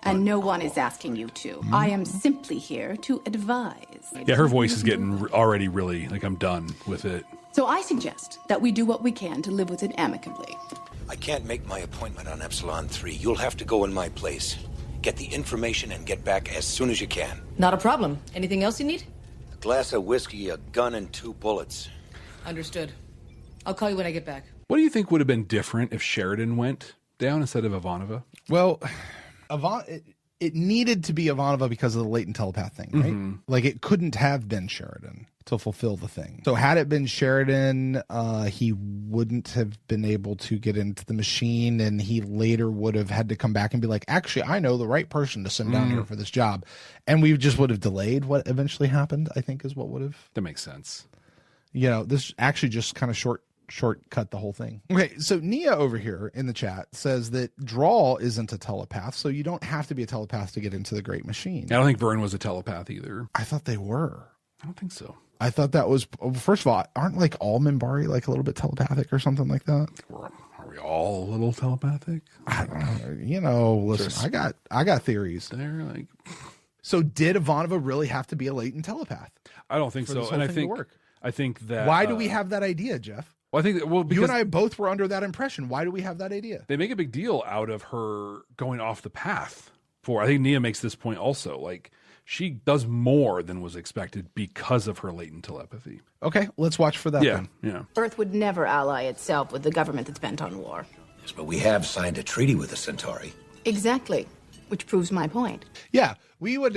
And no one is asking you to. I am simply here to advise. Yeah, her voice is getting already really, like, I'm done with it. So I suggest that we do what we can to live with it amicably. I can't make my appointment on Epsilon 3. You'll have to go in my place. Get the information and get back as soon as you can. Not a problem. Anything else you need? A glass of whiskey, a gun, and 2 bullets. Understood. I'll call you when I get back. What do you think would have been different if Sheridan went down instead of Ivanova? Well, it needed to be Ivanova because of the latent telepath thing, right? Mm-hmm. Like it couldn't have been Sheridan to fulfill the thing. So had it been Sheridan, he wouldn't have been able to get into the machine, and he later would have had to come back and be like, actually, I know the right person to send down here for this job. And we just would have delayed what eventually happened, I think is what would have. That makes sense. You know, this actually just kind of shortcut the whole thing. Okay, so Nia over here in the chat says that Drawl isn't a telepath, so you don't have to be a telepath to get into the Great Machine. I don't think Vern was a telepath either. I thought they were. I don't think so. I thought that was, first of all, aren't like all Minbari like a little bit telepathic or something like that? Are we all a little telepathic? I don't know. You know, listen, I got theories. They're like, so did Ivanova really have to be a latent telepath? I don't think so. And I think that. Why do we have that idea, Jeff? Well, I think that, because you and I both were under that impression. Why do we have that idea? They make a big deal out of her going off the path. I think Nia makes this point also. Like, she does more than was expected because of her latent telepathy. Okay, let's watch for that then. Yeah. Earth would never ally itself with the government that's bent on war. Yes, but we have signed a treaty with the Centauri. Exactly, which proves my point. Yeah, we would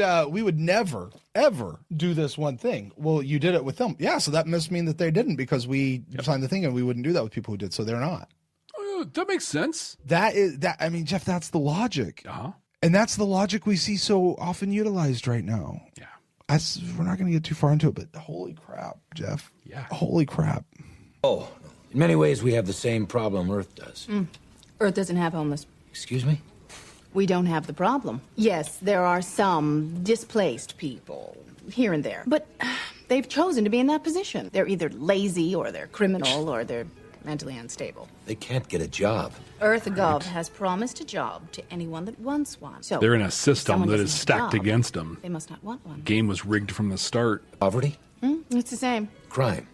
never, ever do this one thing. Well, you did it with them. Yeah, so that must mean that they didn't because we signed the thing and we wouldn't do that with people who did, so they're not. That makes sense. I mean, Jeff, that's the logic. Uh-huh. And that's the logic we see so often utilized right now. Yeah. We're not going to get too far into it, but holy crap, Jeff. Yeah. Holy crap. Oh, in many ways we have the same problem Earth does. Earth doesn't have homeless. Excuse me? We don't have the problem. Yes, there are some displaced people here and there, but they've chosen to be in that position. They're either lazy or they're criminal or they're mentally unstable. They can't get a job. EarthGov has promised a job to anyone that wants one. So they're in a system that is stacked against them. They must not want one. Game was rigged from the start. Poverty? It's the same. Crime?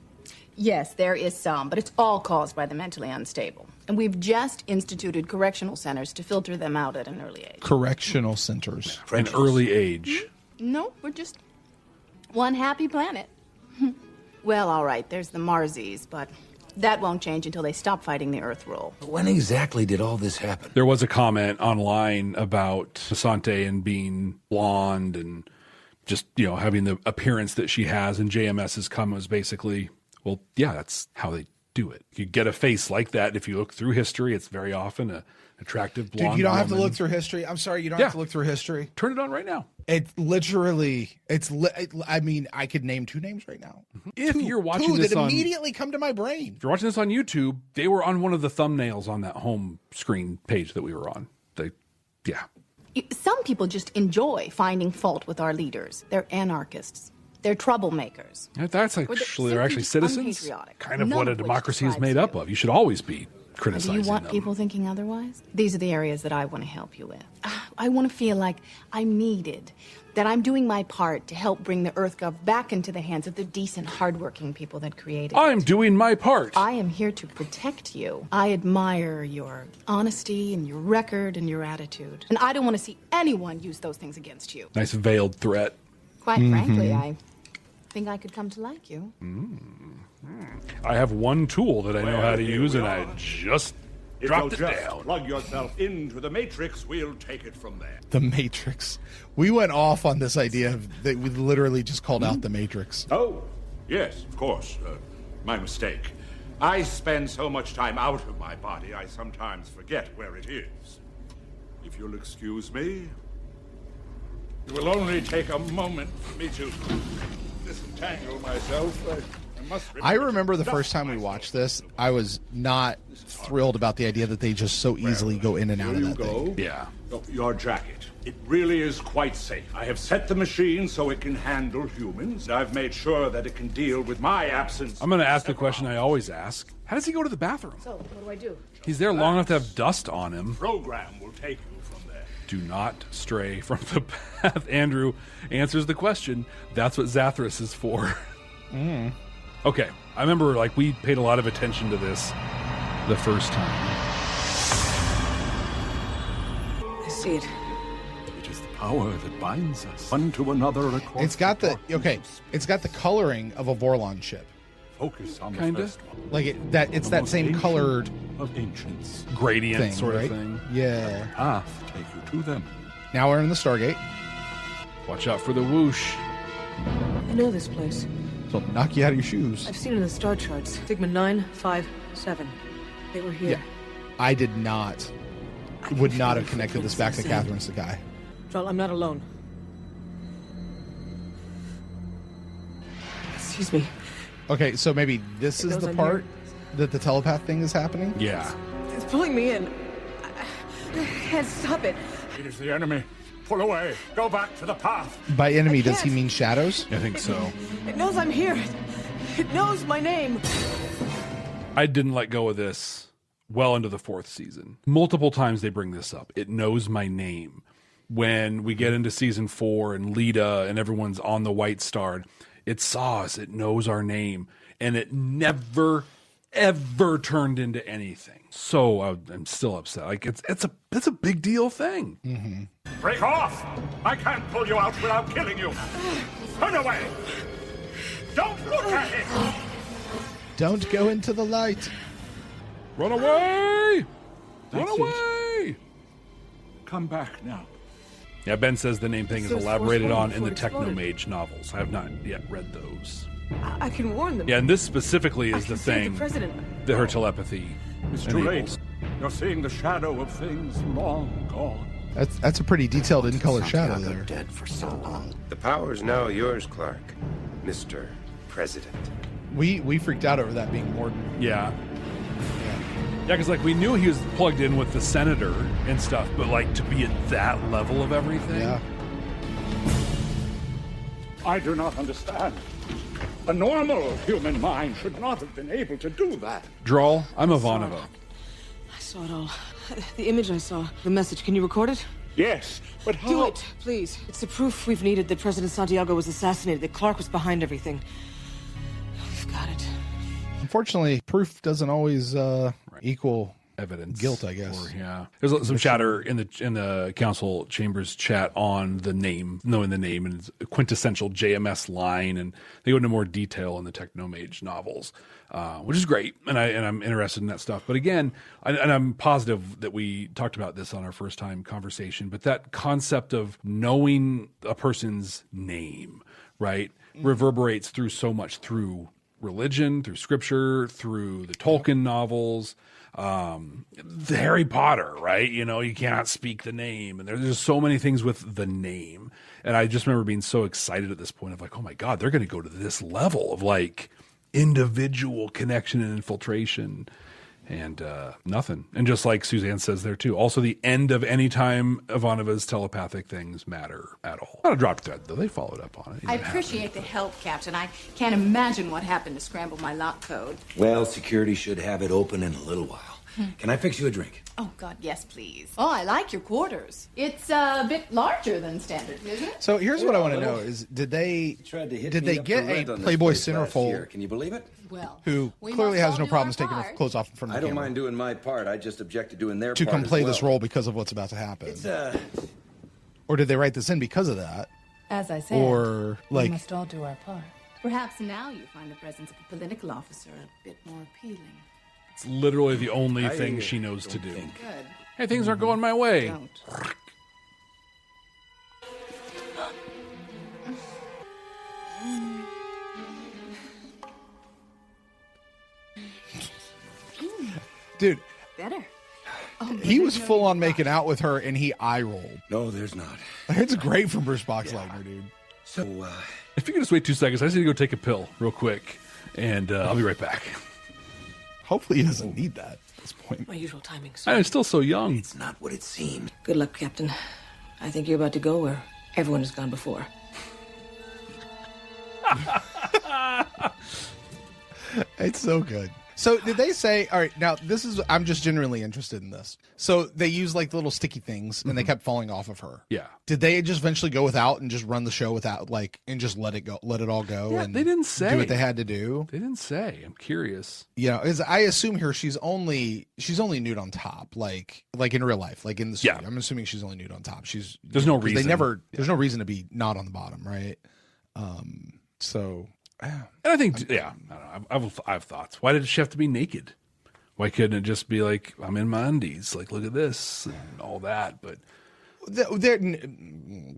Yes, there is some, but it's all caused by the mentally unstable. And we've just instituted correctional centers to filter them out at an early age. Correctional centers. An early age. No, we're just one happy planet. Well, all right, there's the Marsies, but that won't change until they stop fighting the Earth rule. When exactly did all this happen? There was a comment online about Asante and being blonde and just, having the appearance that she has, and JMS's comment was basically, well, yeah, that's how they do it. You get a face like that. If you look through history, it's very often a attractive blonde Dude, you don't have to woman. look through history. I'm sorry, you don't have to look through history. Turn it on right now. I mean, I could name 2 names right now. If you're watching two this that on, immediately come to my brain. If you're watching this on YouTube, they were on one of the thumbnails on that home screen page that we were on. Some people just enjoy finding fault with our leaders. They're anarchists. They're troublemakers. That's actually, they're actually citizens. Kind of what a democracy is made up of. You should always be criticizing them. Do you want people thinking otherwise? These are the areas that I want to help you with. I want to feel like I'm needed, that I'm doing my part to help bring the EarthGov back into the hands of the decent, hardworking people that created it. I'm doing my part. I am here to protect you. I admire your honesty and your record and your attitude. And I don't want to see anyone use those things against you. Nice veiled threat. Quite frankly, I think I could come to like you. I have one tool that I know how to use, and I just If Dropped you'll it just down. plug yourself into the Matrix, we'll take it from there. The Matrix. We went off on this idea that we literally just called out the Matrix. Oh, yes, of course. My mistake. I spend so much time out of my body, I sometimes forget where it is. If you'll excuse me, it will only take a moment for me to disentangle myself. I remember the first time we watched this, I was not thrilled about the idea that they just so easily go in and out of that thing. Yeah. Oh, your jacket. It really is quite safe. I have set the machine so it can handle humans. I've made sure that it can deal with my absence. I'm going to ask the question I always ask. How does he go to the bathroom? So, what do I do? He's there long enough to have dust on him. Program will take you from there. Do not stray from the path. Andrew answers the question. That's what Zathras is for. Okay, I remember we paid a lot of attention to this the first time. I see it. It is the power that binds us one to another across. It's got the coloring of a Vorlon ship. Focus on Kinda. the first one. It's that same colored of ancients. Gradient thing, sort right? of thing. Yeah. Path take you to them. Now we're in the Stargate. Watch out for the whoosh. I know this place. So knock you out of your shoes. I've seen it in the star charts. Sigma 9, 5, 7. They were here. Yeah. I would not have connected this back to Catherine Sakai. Drell, I'm not alone. Excuse me. Okay, so maybe this is the part that the telepath thing is happening? Yeah. It's pulling me in. I can't stop it. It is the enemy. Pull away. Go back to the path. By enemy, does he mean shadows? I think so. It knows I'm here. It knows my name. I didn't let go of this well into the 4th season. Multiple times they bring this up. It knows my name. When we get into season 4 and Lita and everyone's on the White Star, it saw us. It knows our name. And it never, ever turned into anything. So I'm still upset. It's a big deal thing. Mm-hmm. Break off! I can't pull you out without killing you. Turn away! Don't look at it! Don't go into the light. Run away! Run That's away! Come back now. Yeah, Ben says the name thing is Those elaborated force on in the before it exploded. Technomage novels. I have not yet read those. I can warn them. Yeah, and this specifically I is can the save thing the president. that her telepathy It's too enables. late. You're seeing the shadow of things long gone. That's a pretty detailed in-color shadow there. Dead for so long. The power is now yours, Clark, Mr. President. We freaked out over that being Morden. Yeah. Yeah, because we knew he was plugged in with the senator and stuff, but to be at that level of everything. Yeah. I do not understand. A normal human mind should not have been able to do that. Drawl, I'm Ivanova. I saw it all. The image I saw, the message. Can you record it? Yes, but how? Do it, please. It's the proof we've needed that President Santiago was assassinated, that Clark was behind everything. We've got it. Unfortunately, proof doesn't always equal Evidence, guilt, I guess. There's some chatter in the council chambers chat on the name, knowing the name, and it's a quintessential JMS line, and they go into more detail in the Technomage novels, which is great, and I'm interested in that stuff. But again, and I'm positive that we talked about this on our first time conversation, but that concept of knowing a person's name, right, reverberates through so much, through religion, through scripture, through the Tolkien novels. The Harry Potter, right? You cannot speak the name, and there's so many things with the name. And I just remember being so excited at this point of oh my God, they're going to go to this level of individual connection and infiltration, and nothing. And just like Suzanne says there too, also the end of any time Ivanova's telepathic things matter at all. Not a dropped thread though. They followed up on it. I appreciate the help, Captain. I can't imagine what happened to scramble my lock code. Well, security should have it open in a little while. Can I fix you a drink? Oh, God, yes, please. Oh, I like your quarters. It's a bit larger than standard, isn't it? So here's what I want to know: is did they get a Playboy centerfold? Can you believe it? Well, who we clearly must has all no do problems our taking her part. clothes off in front of I the don't camera mind doing my part. I just object to doing their to part come play as well. this role because of what's about to happen? It's Or did they write this in because of that? As I said, Or we must all do our part. Perhaps now you find the presence of a political officer a bit more appealing. It's literally the only thing she knows to do. Good. Hey, things aren't going my way. Don't. Dude, Better. he was full on making out with her, and he eye rolled. No, there's not. It's great from Bruce Boxleitner, dude. So, If you could just wait 2 seconds, I just need to go take a pill real quick, and I'll be right back. Hopefully he doesn't need that at this point. My usual timing, I'm sir. still so young. it's not what it seemed. Good luck, Captain. I think you're about to go where everyone has gone before. It's so good. So did they say, all right, now this is, I'm just genuinely interested in this. So they use like little sticky things and they kept falling off of her. Yeah. Did they just eventually go without and just run the show without and just let it all go? Yeah, and they didn't say. do what they had to do? They didn't say. I'm curious. Yeah, I assume here she's only nude on top, like in real life, like in the studio. Yeah. I'm assuming she's only nude on top. There's no reason. There's no reason to be not on the bottom, right? So, And I think, I don't know. I have thoughts. Why did she have to be naked? Why couldn't it just be like, I'm in my undies, like, look at this and all that? But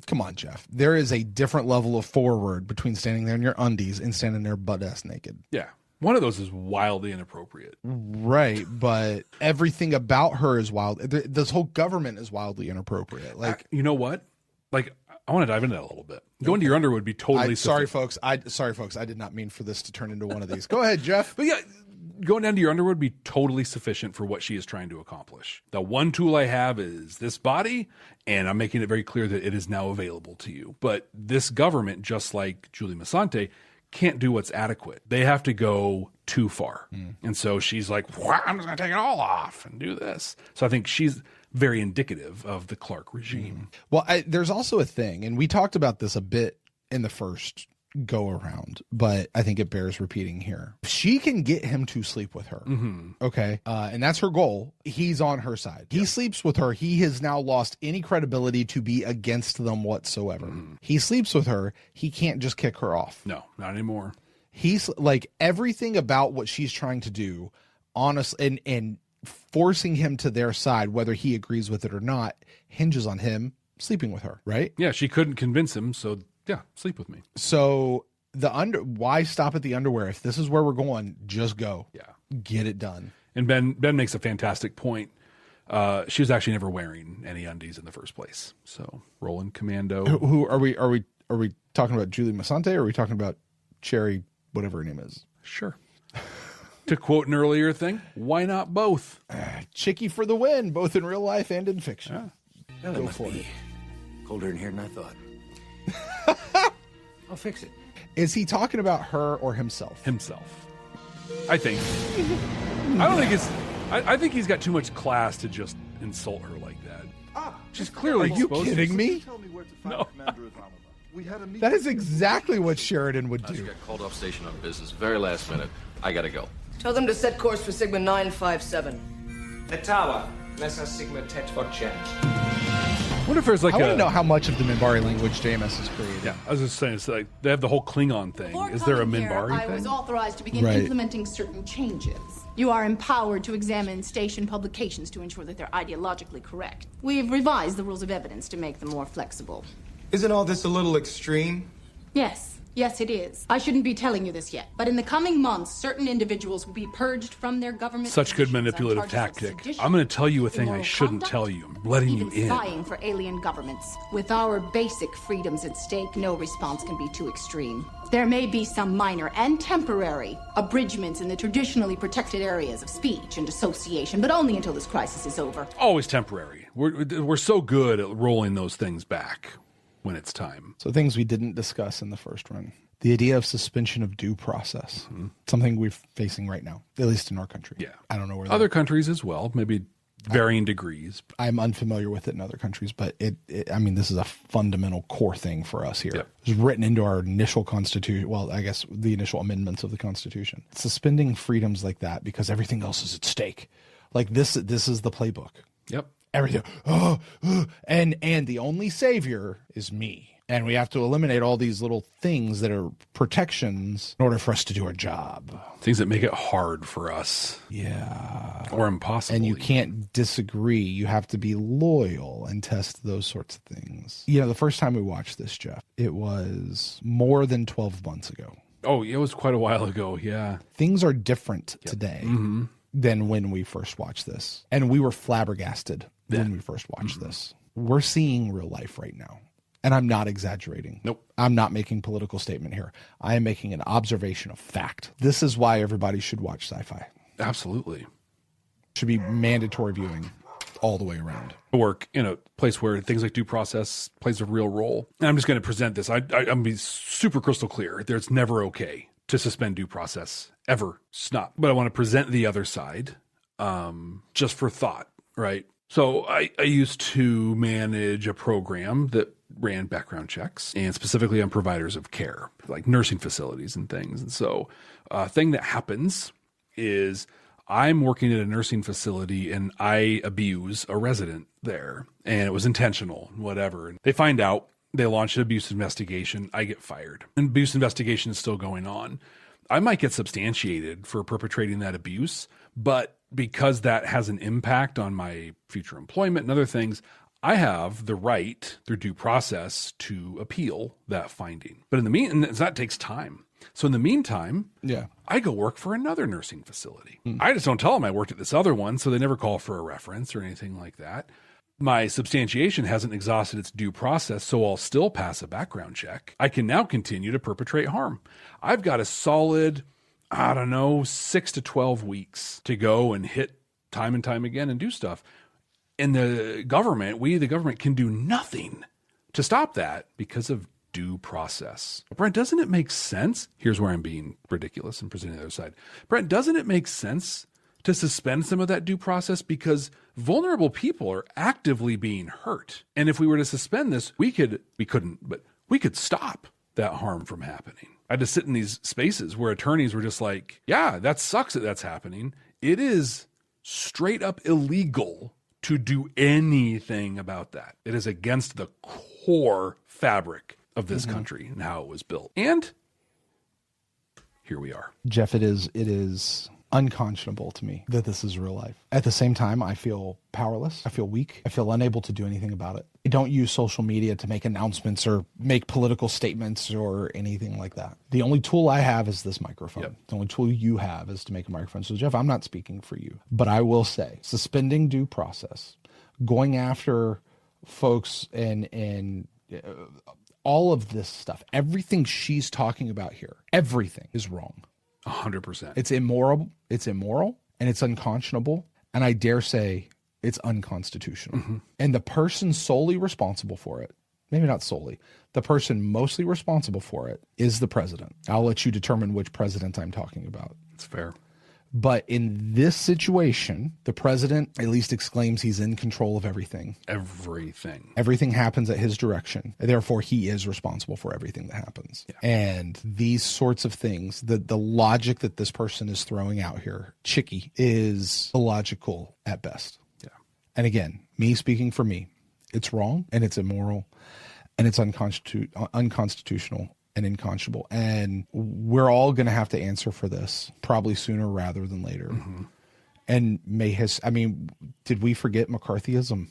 come on, Jeff. There is a different level of forward between standing there in your undies and standing there butt ass naked. yeah, one of those is wildly inappropriate. Right, but everything about her is wild. This whole government is wildly inappropriate. Like, You know what? Like, I want to dive into that a little bit. Going to your underwear would be totally sorry, sufficient. folks. I did not mean for this to turn into one of these. Go ahead, Jeff. But yeah, going down to your underwear would be totally sufficient for what she is trying to accomplish. The one tool I have is this body, and I'm making it very clear that it is now available to you. But this government, just like Julie Masante, can't do what's adequate. They have to go too far. And so she's like, I'm just going to take it all off and do this. So I think she's very indicative of the Clark regime. Well, there's also a thing, and we talked about this a bit in the first go around, but I think it bears repeating here. She can get him to sleep with her. Okay. And that's her goal. He's on her side. He sleeps with her. He has now lost any credibility to be against them whatsoever. He sleeps with her. He can't just kick her off. No, not anymore. He's like everything about what she's trying to do, honestly, and forcing him to their side, whether he agrees with it or not, hinges on him sleeping with her, right? Yeah, she couldn't convince him, so yeah, sleep with me. So why stop at the underwear? If this is where we're going, just go. Yeah. Get it done. And Ben makes a fantastic point. She was actually never wearing any undies in the first place. So rolling commando. Who are we talking about? Julie Masante, or are we talking about Cherry, whatever her name is? Sure. To quote an earlier thing, why not both? Chickie for the win, both in real life and in fiction. Yeah. Well, it must be colder in here than I thought. I'll fix it. Is he talking about her or himself? Himself. I think. I don't think it's. I think he's got too much class to just insult her like that. She's clearly. Are you supposed kidding to. me? No. That is exactly what Sheridan would I just do. got called off station on business. Very last minute. I gotta go. Tell them to set course for Sigma 957. The tower. Lesser Sigma Tet Voce. What if there's like I want to know how much of the Minbari language JMS has created. Yeah, I was just saying, it's like they have the whole Klingon thing. Before Is there a coming here, Minbari I thing? was authorized to begin Right. implementing certain changes. You are empowered to examine station publications to ensure that they're ideologically correct. We've revised the rules of evidence to make them more flexible. Isn't all this a little extreme? Yes, it is. I shouldn't be telling you this yet, but in the coming months, certain individuals will be purged from their government. Such good positions on manipulative charges of tactic. sedition, I'm going to tell you a thing I immoral shouldn't conduct, tell you. I'm letting you even in. spying for alien governments. With our basic freedoms at stake, no response can be too extreme. There may be some minor and temporary abridgments in the traditionally protected areas of speech and association, but only until this crisis is over. Always temporary. We're so good at rolling those things back when it's time. So things we didn't discuss in the first run. The idea of suspension of due process. Something we're facing right now, at least in our country. Yeah. I don't know where Other countries as well, maybe varying degrees. I'm unfamiliar with it in other countries, but I mean, this is a fundamental core thing for us here. Yep. It was written into our initial constitution. Well, I guess the initial amendments of the Constitution. Suspending freedoms like that because everything else is at stake. Like this is the playbook. Yep. Everything. And the only savior is me. And we have to eliminate all these little things that are protections in order for us to do our job. Things that make it hard for us. Yeah. Or impossible. And you can't disagree. You have to be loyal and test those sorts of things. You know, the first time we watched this, Jeff, it was more than 12 months ago. Oh, it was quite a while ago, yeah. Things are different today than when we first watched this. And we were flabbergasted when we first watched this. We're seeing real life right now. And I'm not exaggerating. Nope. I'm not making political statement here. I am making an observation of fact. This is why everybody should watch sci-fi. Absolutely. Should be mandatory viewing all the way around. Work in a place where things like due process plays a real role. And I'm just going to present this. I'm going to be super crystal clear. It's never okay to suspend due process, ever. It's not. But I want to present the other side just for thought, right? So I used to manage a program that ran background checks, and specifically on providers of care, like nursing facilities and things. And so a thing that happens is I'm working at a nursing facility and I abuse a resident there, and it was intentional, whatever. And they find out, they launch an abuse investigation, I get fired. An abuse investigation is still going on. I might get substantiated for perpetrating that abuse, but because that has an impact on my future employment and other things, I have the right through due process to appeal that finding. But in the meantime, that takes time. So in the meantime, I go work for another nursing facility. I just don't tell them I worked at this other one, so they never call for a reference or anything like that. My substantiation hasn't exhausted its due process, so I'll still pass a background check. I can now continue to perpetrate harm. I've got a solid, 6 to 12 weeks to go and hit time and time again and do stuff. And the government, the government can do nothing to stop that because of due process. Brent, doesn't it make sense? Here's where I'm being ridiculous and presenting the other side. Brent, doesn't it make sense to suspend some of that due process because vulnerable people are actively being hurt? And if we were to suspend this, we could stop that harm from happening. I had to sit in these spaces where attorneys were just like, yeah, that sucks that that's happening. It is straight up illegal to do anything about that. It is against the core fabric of this country and how it was built. And here we are. Jeff, it is unconscionable to me that this is real life. At the same time, I feel powerless. I feel weak. I feel unable to do anything about it. I don't use social media to make announcements or make political statements or anything like that. The only tool I have is this microphone. Yep. The only tool you have is to make a microphone. So Jeff, I'm not speaking for you, but I will say suspending due process, going after folks and all of this stuff, everything she's talking about here, everything is wrong. 100%. It's immoral, and it's unconscionable, and I dare say it's unconstitutional. And the person solely responsible for it, maybe not solely, the person mostly responsible for it is the president. I'll let you determine which president I'm talking about. That's fair. But in this situation, the president at least exclaims he's in control of everything. Everything happens at his direction. Therefore, he is responsible for everything that happens. Yeah. And these sorts of things, the logic that this person is throwing out here, Chicky, is illogical at best. Yeah. And again, me speaking for me, it's wrong and it's immoral and it's unconstitutional and unconscionable. And we're all going to have to answer for this probably sooner rather than later. And did we forget McCarthyism?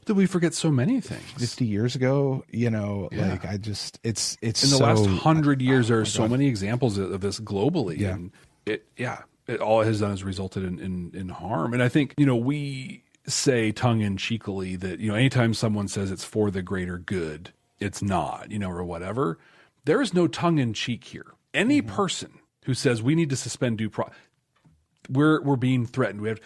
Did we forget so many things? 50 years ago, it's in the last 100 years, there are so many examples of this globally. Yeah. And it all it has done is resulted in harm. And I think, we say tongue in cheekily that, anytime someone says it's for the greater good, it's not, or whatever. There is no tongue-in-cheek here. Any person who says we need to suspend due process, we're being threatened.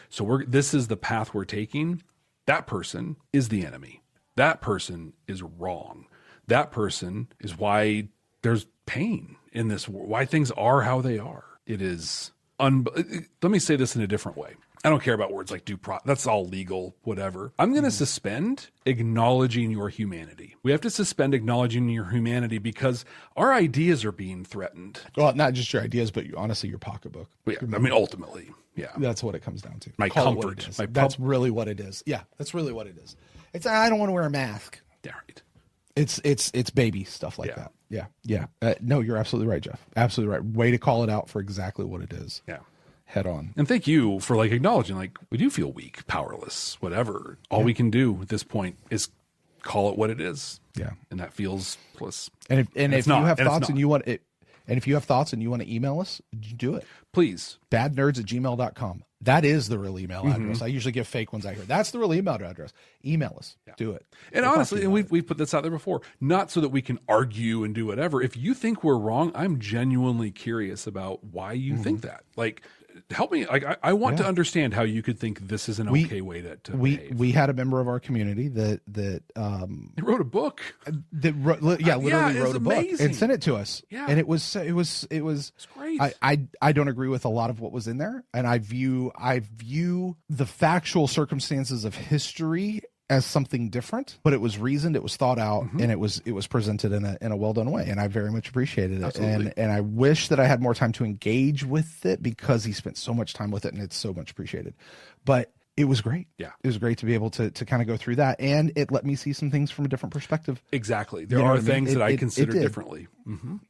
This is the path we're taking. That person is the enemy. That person is wrong. That person is why there's pain in this world, why things are how they are. It is. Let me say this in a different way. I don't care about words like due process. That's all legal, whatever. I'm going to suspend acknowledging your humanity. We have to suspend acknowledging your humanity because our ideas are being threatened. Well, not just your ideas, but honestly, your pocketbook. Yeah, ultimately, yeah. That's what it comes down to. My comfort. That's really what it is. Yeah, that's really what it is. I don't want to wear a mask. Yeah, right. It's baby stuff like that. Yeah. No, you're absolutely right, Jeff. Absolutely right. Way to call it out for exactly what it is. Yeah. Head on. And thank you for like acknowledging, like, we do feel weak, powerless, whatever. All we can do at this point is call it what it is. Yeah. And that feels plus. And if you have thoughts and you want it, and if you have thoughts and you want to email us, do it. Please. badnerds@gmail.com. That is the real email address. I usually give fake ones out here. That's the real email address. Email us. Yeah. Do it. And honestly, and we've put this out there before, not so that we can argue and do whatever. If you think we're wrong, I'm genuinely curious about why you think that. Like, help me. Like, I want to understand how you could think this is an okay way to behave. We had a member of our community that he wrote a book. Literally wrote a book and sent it to us. Yeah. And it was great. I don't agree with a lot of what was in there, and I view the factual circumstances of history as something different, but it was reasoned, it was thought out, and it was presented in a well done way, and I very much appreciated it. Absolutely. And I wish that I had more time to engage with it because he spent so much time with it, and it's so much appreciated. But it was great. Yeah, it was great to be able to kind of go through that, and it let me see some things from a different perspective. Exactly, there are things that I consider differently.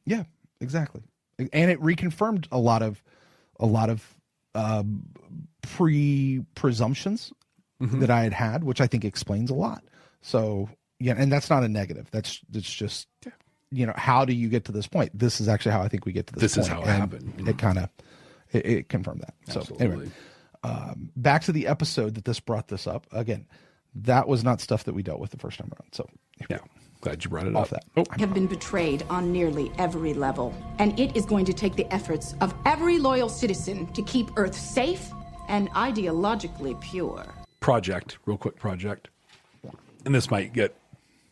Yeah, exactly, and it reconfirmed a lot of presumptions that I had, which I think explains a lot. So yeah, and that's not a negative. That's just how do you get to this point? This is actually how I think we get to this point. This is how it happened. It kind of it confirmed that. Absolutely. So anyway, back to the episode that brought this up again. That was not stuff that we dealt with the first time around. So glad you brought it off up. That. Have been betrayed on nearly every level, and it is going to take the efforts of every loyal citizen to keep Earth safe and ideologically pure. Real quick project. And this might get,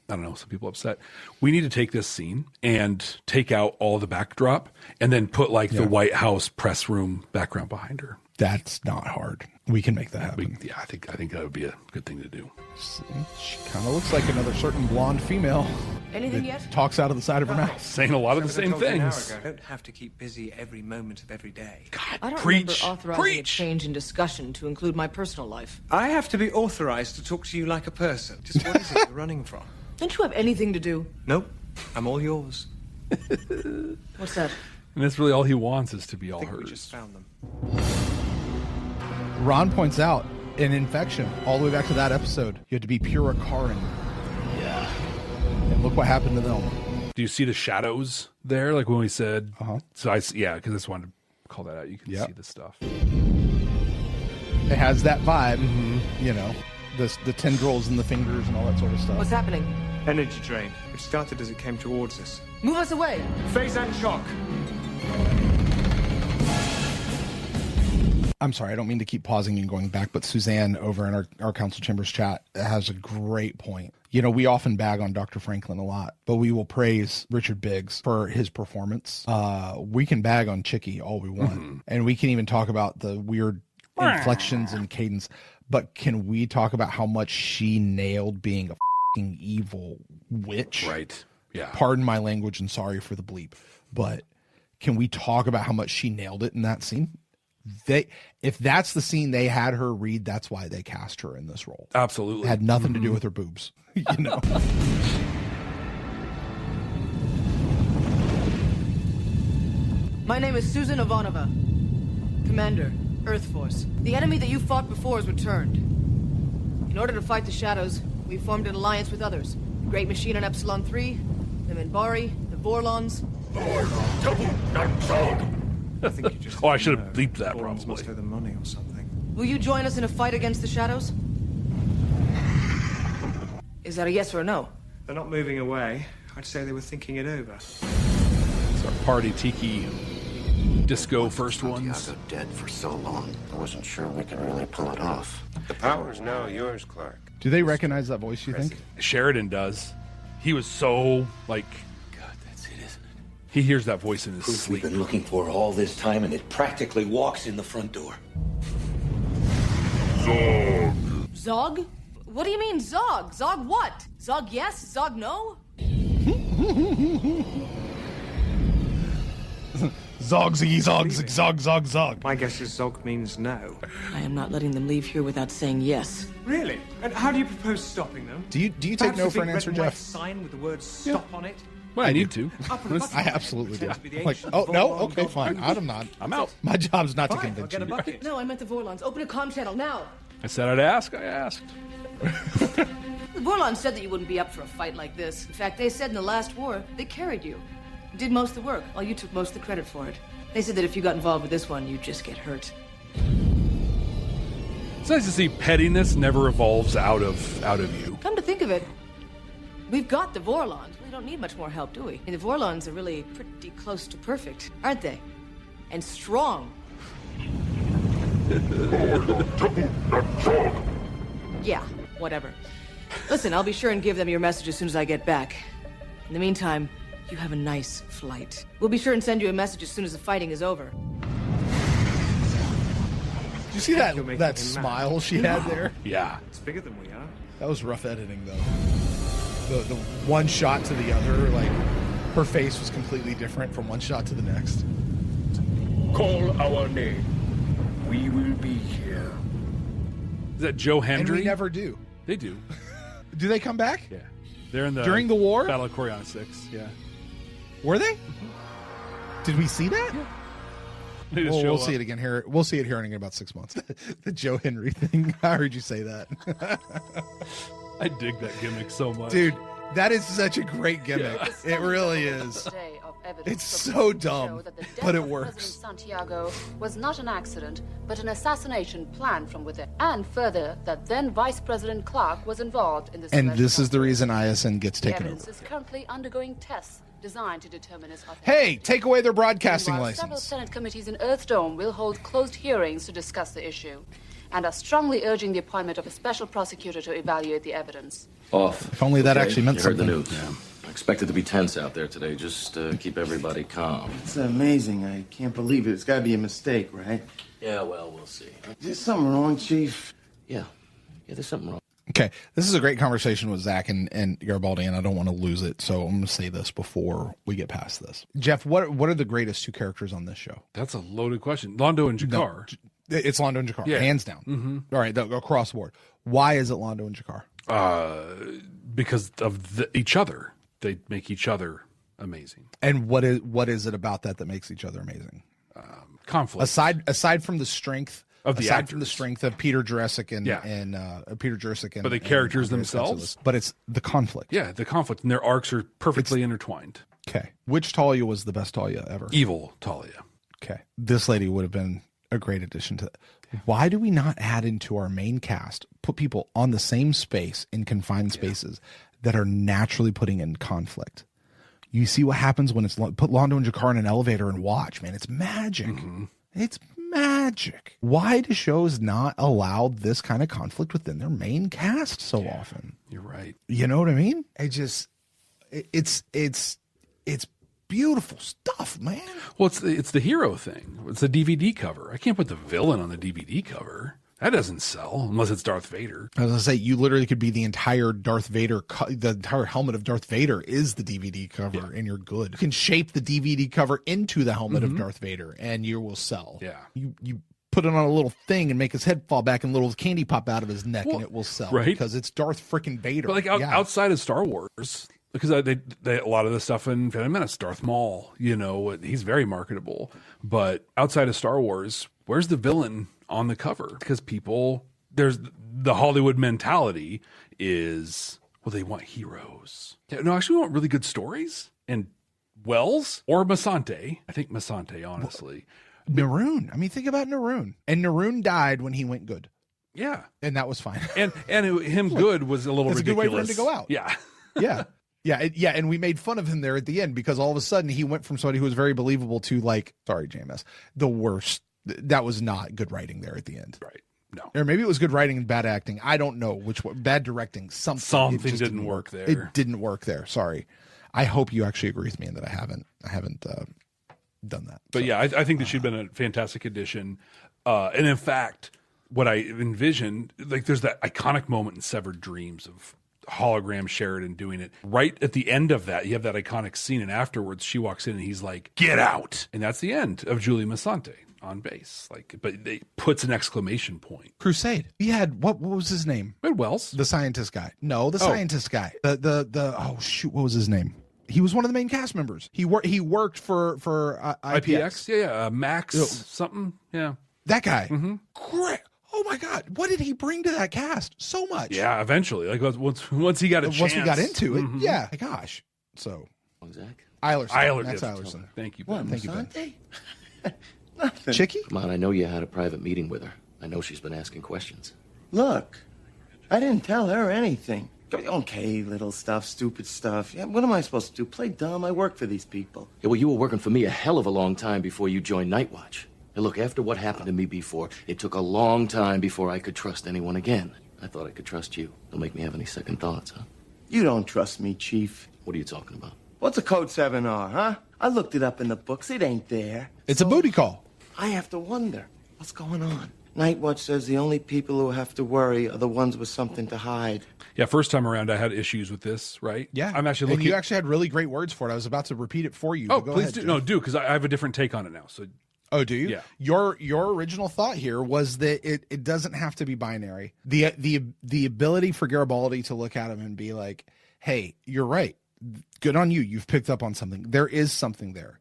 I don't know, some people upset. We need to take this scene and take out all the backdrop and then put like the White House press room background behind her. That's not hard. We can make that happen. I think that would be a good thing to do. She kind of looks like another certain blonde female. Anything yet? Talks out of the side of her mouth. Saying a lot of the same things. I don't have to keep busy every moment of every day. God, I don't remember authorizing a change in discussion to include my personal life. I have to be authorized to talk to you like a person. Just what is it you're running from? Don't you have anything to do? Nope. I'm all yours. What's that? And that's really all he wants is to be all hers. We just found them. Ron points out an infection all the way back to that episode. You had to be pure Karin. Yeah. And look what happened to them. Do you see the shadows there? Like when we said, so because I just wanted to call that out. You can see the stuff. It has that vibe, the tendrils and the fingers and all that sort of stuff. What's happening? Energy drain. It started as it came towards us. Move us away. Phase and shock. I'm sorry, I don't mean to keep pausing and going back, but Suzanne over in our council chambers chat has a great point. We often bag on Dr. Franklin a lot, but we will praise Richard Biggs for his performance. We can bag on Chicky all we want, and we can even talk about the weird inflections and cadence, but can we talk about how much she nailed being a fucking evil witch? Right. Yeah. Pardon my language and sorry for the bleep, but can we talk about how much she nailed it in that scene? If that's the scene they had her read, that's why they cast her in this role. Absolutely. It had nothing to do with her boobs, My name is Susan Ivanova, Commander, Earth Force. The enemy that you fought before has returned. In order to fight the shadows, we formed an alliance with others. The Great Machine on Epsilon 3, the Minbari, the Vorlons. I think you just. I should have bleeped that probably. Must owe them money or something. Will you join us in a fight against the shadows? Is that a yes or a no? They're not moving away. I'd say they were thinking it over. It's our party tiki disco first ones. Santiago dead for so long. I wasn't sure we could really pull it off. The power's now yours, Clark. Do they recognize that voice, you think? Sheridan does. He was so, like... God, that's it, isn't it? He hears that voice in his Proof sleep. we've been looking for all this time, and it practically walks in the front door. Zog? Zog? What do you mean, Zog? Zog what? Zog yes? Zog no? Zog, ziggy, zog, zig, zog, zog, zog. My guess is zog means no. I am not letting them leave here without saying yes. Really? And how do you propose stopping them? Do you take Perhaps no a for an big answer, red and white Jeff? sign with the word stop on it? Well, I need to. I absolutely do. Like, oh, no? Okay, fine. I'm not. I'm out. My job's not to Fine, I'll convince get a you. bucket. No, I meant the Vorlons. Open a comm channel now. I said I'd ask. I asked. The Vorlons said that you wouldn't be up for a fight like this. In fact, they said in the last war, they carried you. You did most of the work, while you took most of the credit for it. They said that if you got involved with this one, you'd just get hurt. It's nice to see pettiness never evolves out of you. Come to think of it, we've got the Vorlons. We don't need much more help, do we? I mean, the Vorlons are really pretty close to perfect, aren't they? And strong. Yeah, whatever. Listen, I'll be sure and give them your message as soon as I get back. In the meantime, you have a nice flight. We'll be sure and send you a message as soon as the fighting is over. Did you see that smile she had there? Yeah. It's bigger than we are. That was rough editing, though. The one shot to the other, like, her face was completely different from one shot to the next. Call our name. We will be here. Is that Joe Hendry? And we never do. They do. Do they come back? Yeah. They're in the during the war? Battle of Coriolis 6. Yeah. Were they? Did we see that? Yeah. We'll see it again here. We'll see it here in about 6 months. The Joe Henry thing. I heard you say that. I dig that gimmick so much. Dude, that is such a great gimmick. Yeah. It really is. It's so dumb, but it works. Santiago was not an accident, but an assassination planned from within. And further, that then Vice President Clark was involved in this. And this is the reason ISN gets taken over. The evidence is currently undergoing tests designed to determine its authenticity. Hey, take away their broadcasting Meanwhile, license. Several Senate committees in Earthdome will hold closed hearings to discuss the issue, and are strongly urging the appointment of a special prosecutor to evaluate the evidence. Off. If only that actually meant you heard something. the news. Yeah. I expect it to be tense out there today. Just keep everybody calm. It's amazing. I can't believe it. It's got to be a mistake, right? Yeah, well, we'll see. There's something wrong, Chief. Yeah, there's something wrong. Okay, this is a great conversation with Zach and Garibaldi, and I don't want to lose it, so I'm going to say this before we get past this. Jeff, what are the greatest two characters on this show? That's a loaded question. Londo and Jakar. No, it's Londo and Jakar, yeah. hands down. Mm-hmm. All right, across the board. Why is it Londo and Jakar? Because of each other. They make each other amazing. And what is it about that makes each other amazing? Conflict. Aside from the strength of the aside actors. from the strength of Peter Jurecic and Peter Jurecic and but the characters and themselves. But it's the conflict. Yeah, the conflict, and their arcs are perfectly intertwined. Okay, which Talia was the best Talia ever? Evil Talia. Okay, this lady would have been a great addition to that. Why do we not add into our main cast, put people on the same space in confined spaces that are naturally putting in conflict? You see what happens when it's put Londo and Jakar in an elevator and watch, man. It's magic. Mm-hmm. It's magic. Why do shows not allow this kind of conflict within their main cast so often? You're right. You know what I mean? It's beautiful stuff, man. Well, it's the hero thing. It's the DVD cover. I can't put the villain on the DVD cover. That doesn't sell unless it's Darth Vader. I was going to say, you literally could be the entire Darth Vader, the entire helmet of Darth Vader is the DVD cover, and you're good. You can shape the DVD cover into the helmet of Darth Vader, and you will sell. Yeah. You put it on a little thing and make his head fall back and little candy pop out of his neck, and it will sell. Right. Because it's Darth freaking Vader. But outside of Star Wars, because they a lot of the stuff in Phantom Menace, Darth Maul, he's very marketable. But outside of Star Wars, where's the villain on the cover? Because there's the Hollywood mentality is, well, they want heroes. Yeah, no, actually, we want really good stories. And Wells or Masante. I think Masante, honestly. Naroon. I mean, think about Naroon. And Naroon died when he went good. Yeah. And that was fine. And him good was a little ridiculous. It's a good way for him to go out. Yeah. Yeah. Yeah, and we made fun of him there at the end because all of a sudden he went from somebody who was very believable to sorry, JMS, the worst. That was not good writing there at the end. Right. No. Or maybe it was good writing and bad acting. I don't know which one. Bad directing. Something just didn't work there. It didn't work there. Sorry. I hope you actually agree with me in that I haven't done that. But yeah, I think that she'd been a fantastic addition. And in fact, what I envisioned, there's that iconic moment in Severed Dreams hologram Sheridan doing it. Right at the end of that, you have that iconic scene, and afterwards she walks in and he's like, "Get out!" And that's the end of Julie Masante on base. Like, but it puts an exclamation point. Crusade. He had what was his name? Wells, the scientist guy. No, the scientist guy. The oh shoot, what was his name? He was one of the main cast members. He worked for IPX. Yeah, Max something. Yeah, that guy. Great. Oh my God, what did he bring to that cast? So much. Yeah, eventually, like once he got a chance. Once we got into it, yeah. Gosh. So, Zach? Eilerson. Max Eilerson. Thank you, Ben. Thank you, Ben. Nothing. Chicky? Come on, I know you had a private meeting with her. I know she's been asking questions. Look, I didn't tell her anything. Okay, little stuff, stupid stuff. Yeah, what am I supposed to do? Play dumb? I work for these people. Yeah, well, you were working for me a hell of a long time before you joined Night Watch. And look, after what happened to me before, it took a long time before I could trust anyone again. I thought I could trust you. Don't make me have any second thoughts, huh? You don't trust me, Chief. What are you talking about? What's a Code 7R, huh? I looked it up in the books. It ain't there. It's a booty call. I have to wonder, what's going on? Night Watch says the only people who have to worry are the ones with something to hide. Yeah, first time around, I had issues with this, right? Yeah. I'm actually looking. And you actually had really great words for it. I was about to repeat it for you. Oh, go please ahead, do. Jeff. No, do, because I have a different take on it now. So. Oh, do you? Yeah. Your original thought here was that it doesn't have to be binary. The ability for Garibaldi to look at him and be like, "Hey, you're right. Good on you. You've picked up on something. There is something there.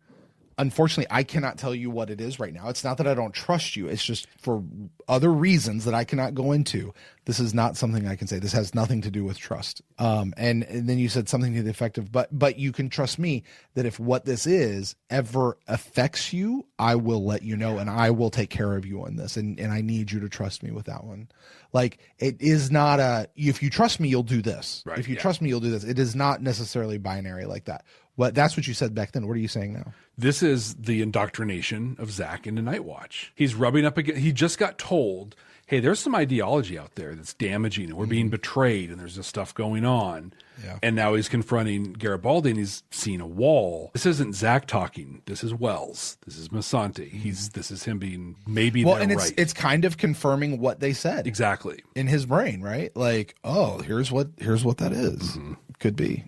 Unfortunately, I cannot tell you what it is right now. It's not that I don't trust you. It's just for other reasons that I cannot go into. This is not something I can say. This has nothing to do with trust." And then you said something to the effect of, but you can trust me that if what this is ever affects you, I will let you know and I will take care of you on this. And I need you to trust me with that one. Like, it is not if you trust me, you'll do this. Right, if you trust me, you'll do this. It is not necessarily binary like that. That's what you said back then. What are you saying now? This is the indoctrination of Zach into Night Watch. He's rubbing up against. He just got told, hey, there's some ideology out there that's damaging, and we're being betrayed, and there's this stuff going on. Yeah. And now he's confronting Garibaldi, and he's seeing a wall. This isn't Zach talking. This is Wells. This is Masante. This is him being maybe well, they're and right. it's kind of confirming what they said exactly in his brain, right? Like, oh, here's what that is. Could be.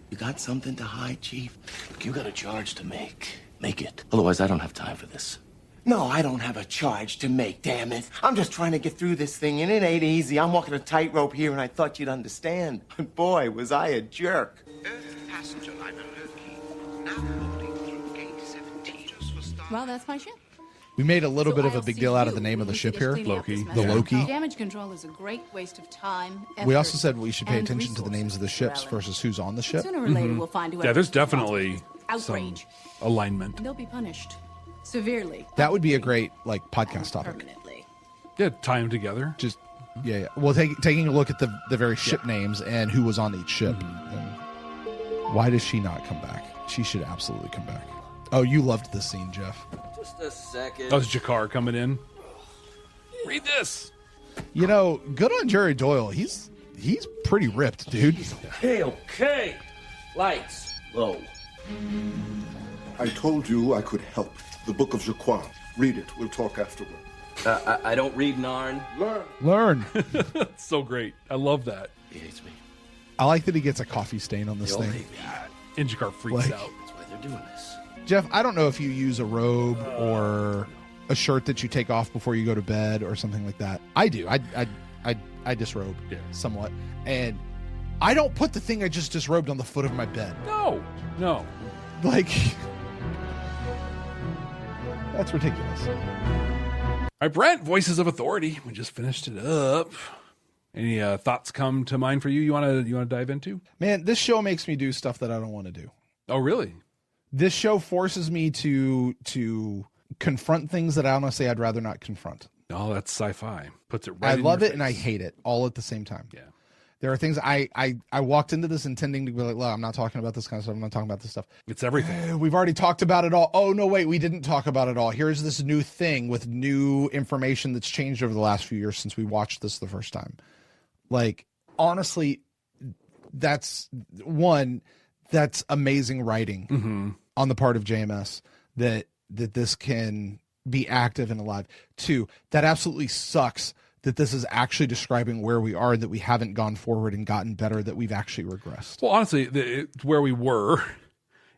You got something to hide, Chief? Look, you got a charge to make. Make it. Otherwise, I don't have time for this. No, I don't have a charge to make, damn it. I'm just trying to get through this thing, and it ain't easy. I'm walking a tightrope here, and I thought you'd understand. But boy, was I a jerk. Earth passenger liner Okeefe, now boarding through gate 17. Well, that's my ship. We made a little bit of a big deal out of the name of the ship here, Loki. The Loki. Damage control is a great waste of time. We also said we should pay and attention to the names of the ships versus who's on the ship. Sooner or later, we'll find whoever Yeah, there's is responsible definitely for outrage. some alignment. And they'll be punished severely. That would be a great podcast topic. Permanently. Yeah, tie them together. Just yeah. Well, taking a look at the very ship names and who was on each ship. And why does she not come back? She should absolutely come back. Oh, you loved this scene, Jeff. Just a second. That was Jakar coming in. Read this. You know, good on Jerry Doyle. He's pretty ripped, dude. Okay. Lights. Low. I told you I could help. The Book of Jaquan. Read it. We'll talk afterward. I don't read Narn. Learn. So great. I love that. He hates me. I like that he gets a coffee stain on this thing. And Jakar freaks Like- out. That's why they're doing this. Jeff, I don't know if you use a robe or a shirt that you take off before you go to bed or something like that. I do. I disrobe somewhat. And I don't put the thing I just disrobed on the foot of my bed. No. Like, that's ridiculous. All right, Brent, Voices of Authority. We just finished it up. Any thoughts come to mind for you? You want to dive into? Man, this show makes me do stuff that I don't want to do. Oh, really? This show forces me to confront things that honestly I'd rather not confront. Oh, that's sci-fi. Puts it right. I in love your it and I face. hate it all at the same time. Yeah. There are things I walked into this intending to be like, look, I'm not talking about this kind of stuff. I'm not talking about this stuff. It's everything. We've already talked about it all. Oh, no, wait, we didn't talk about it all. Here's this new thing with new information that's changed over the last few years since we watched this the first time. Like, honestly, that's amazing writing on the part of JMS that this can be active and alive. 2, that absolutely sucks that this is actually describing where we are, that we haven't gone forward and gotten better, that we've actually regressed. Well, honestly, it's where we were,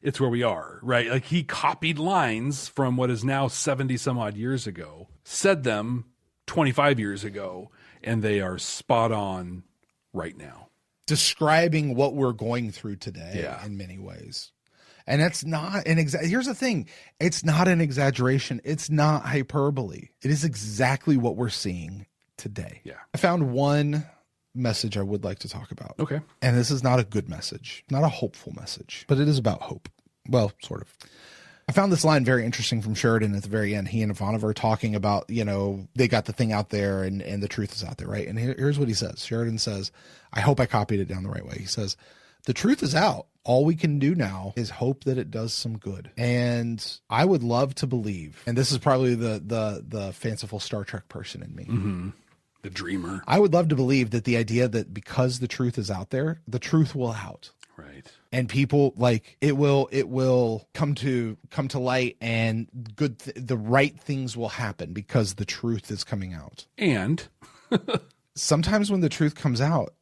it's where we are, right? Like he copied lines from what is now 70 some odd years ago, said them 25 years ago, and they are spot on right now. Describing what we're going through today in many ways. And it's not an here's the thing. It's not an exaggeration. It's not hyperbole. It is exactly what we're seeing today. Yeah. I found one message I would like to talk about. Okay. And this is not a good message, not a hopeful message, but it is about hope. Well, sort of. I found this line very interesting from Sheridan at the very end. He and Ivanova are talking about, they got the thing out there and the truth is out there, right? And here's what he says. Sheridan says, I hope I copied it down the right way. He says, the truth is out. All we can do now is hope that it does some good. And I would love to believe, and this is probably the fanciful Star Trek person in me. Mm-hmm. The dreamer. I would love to believe that the idea that because the truth is out there, the truth will out. Right. And people it will come to light, and the right things will happen because the truth is coming out. And sometimes when the truth comes out,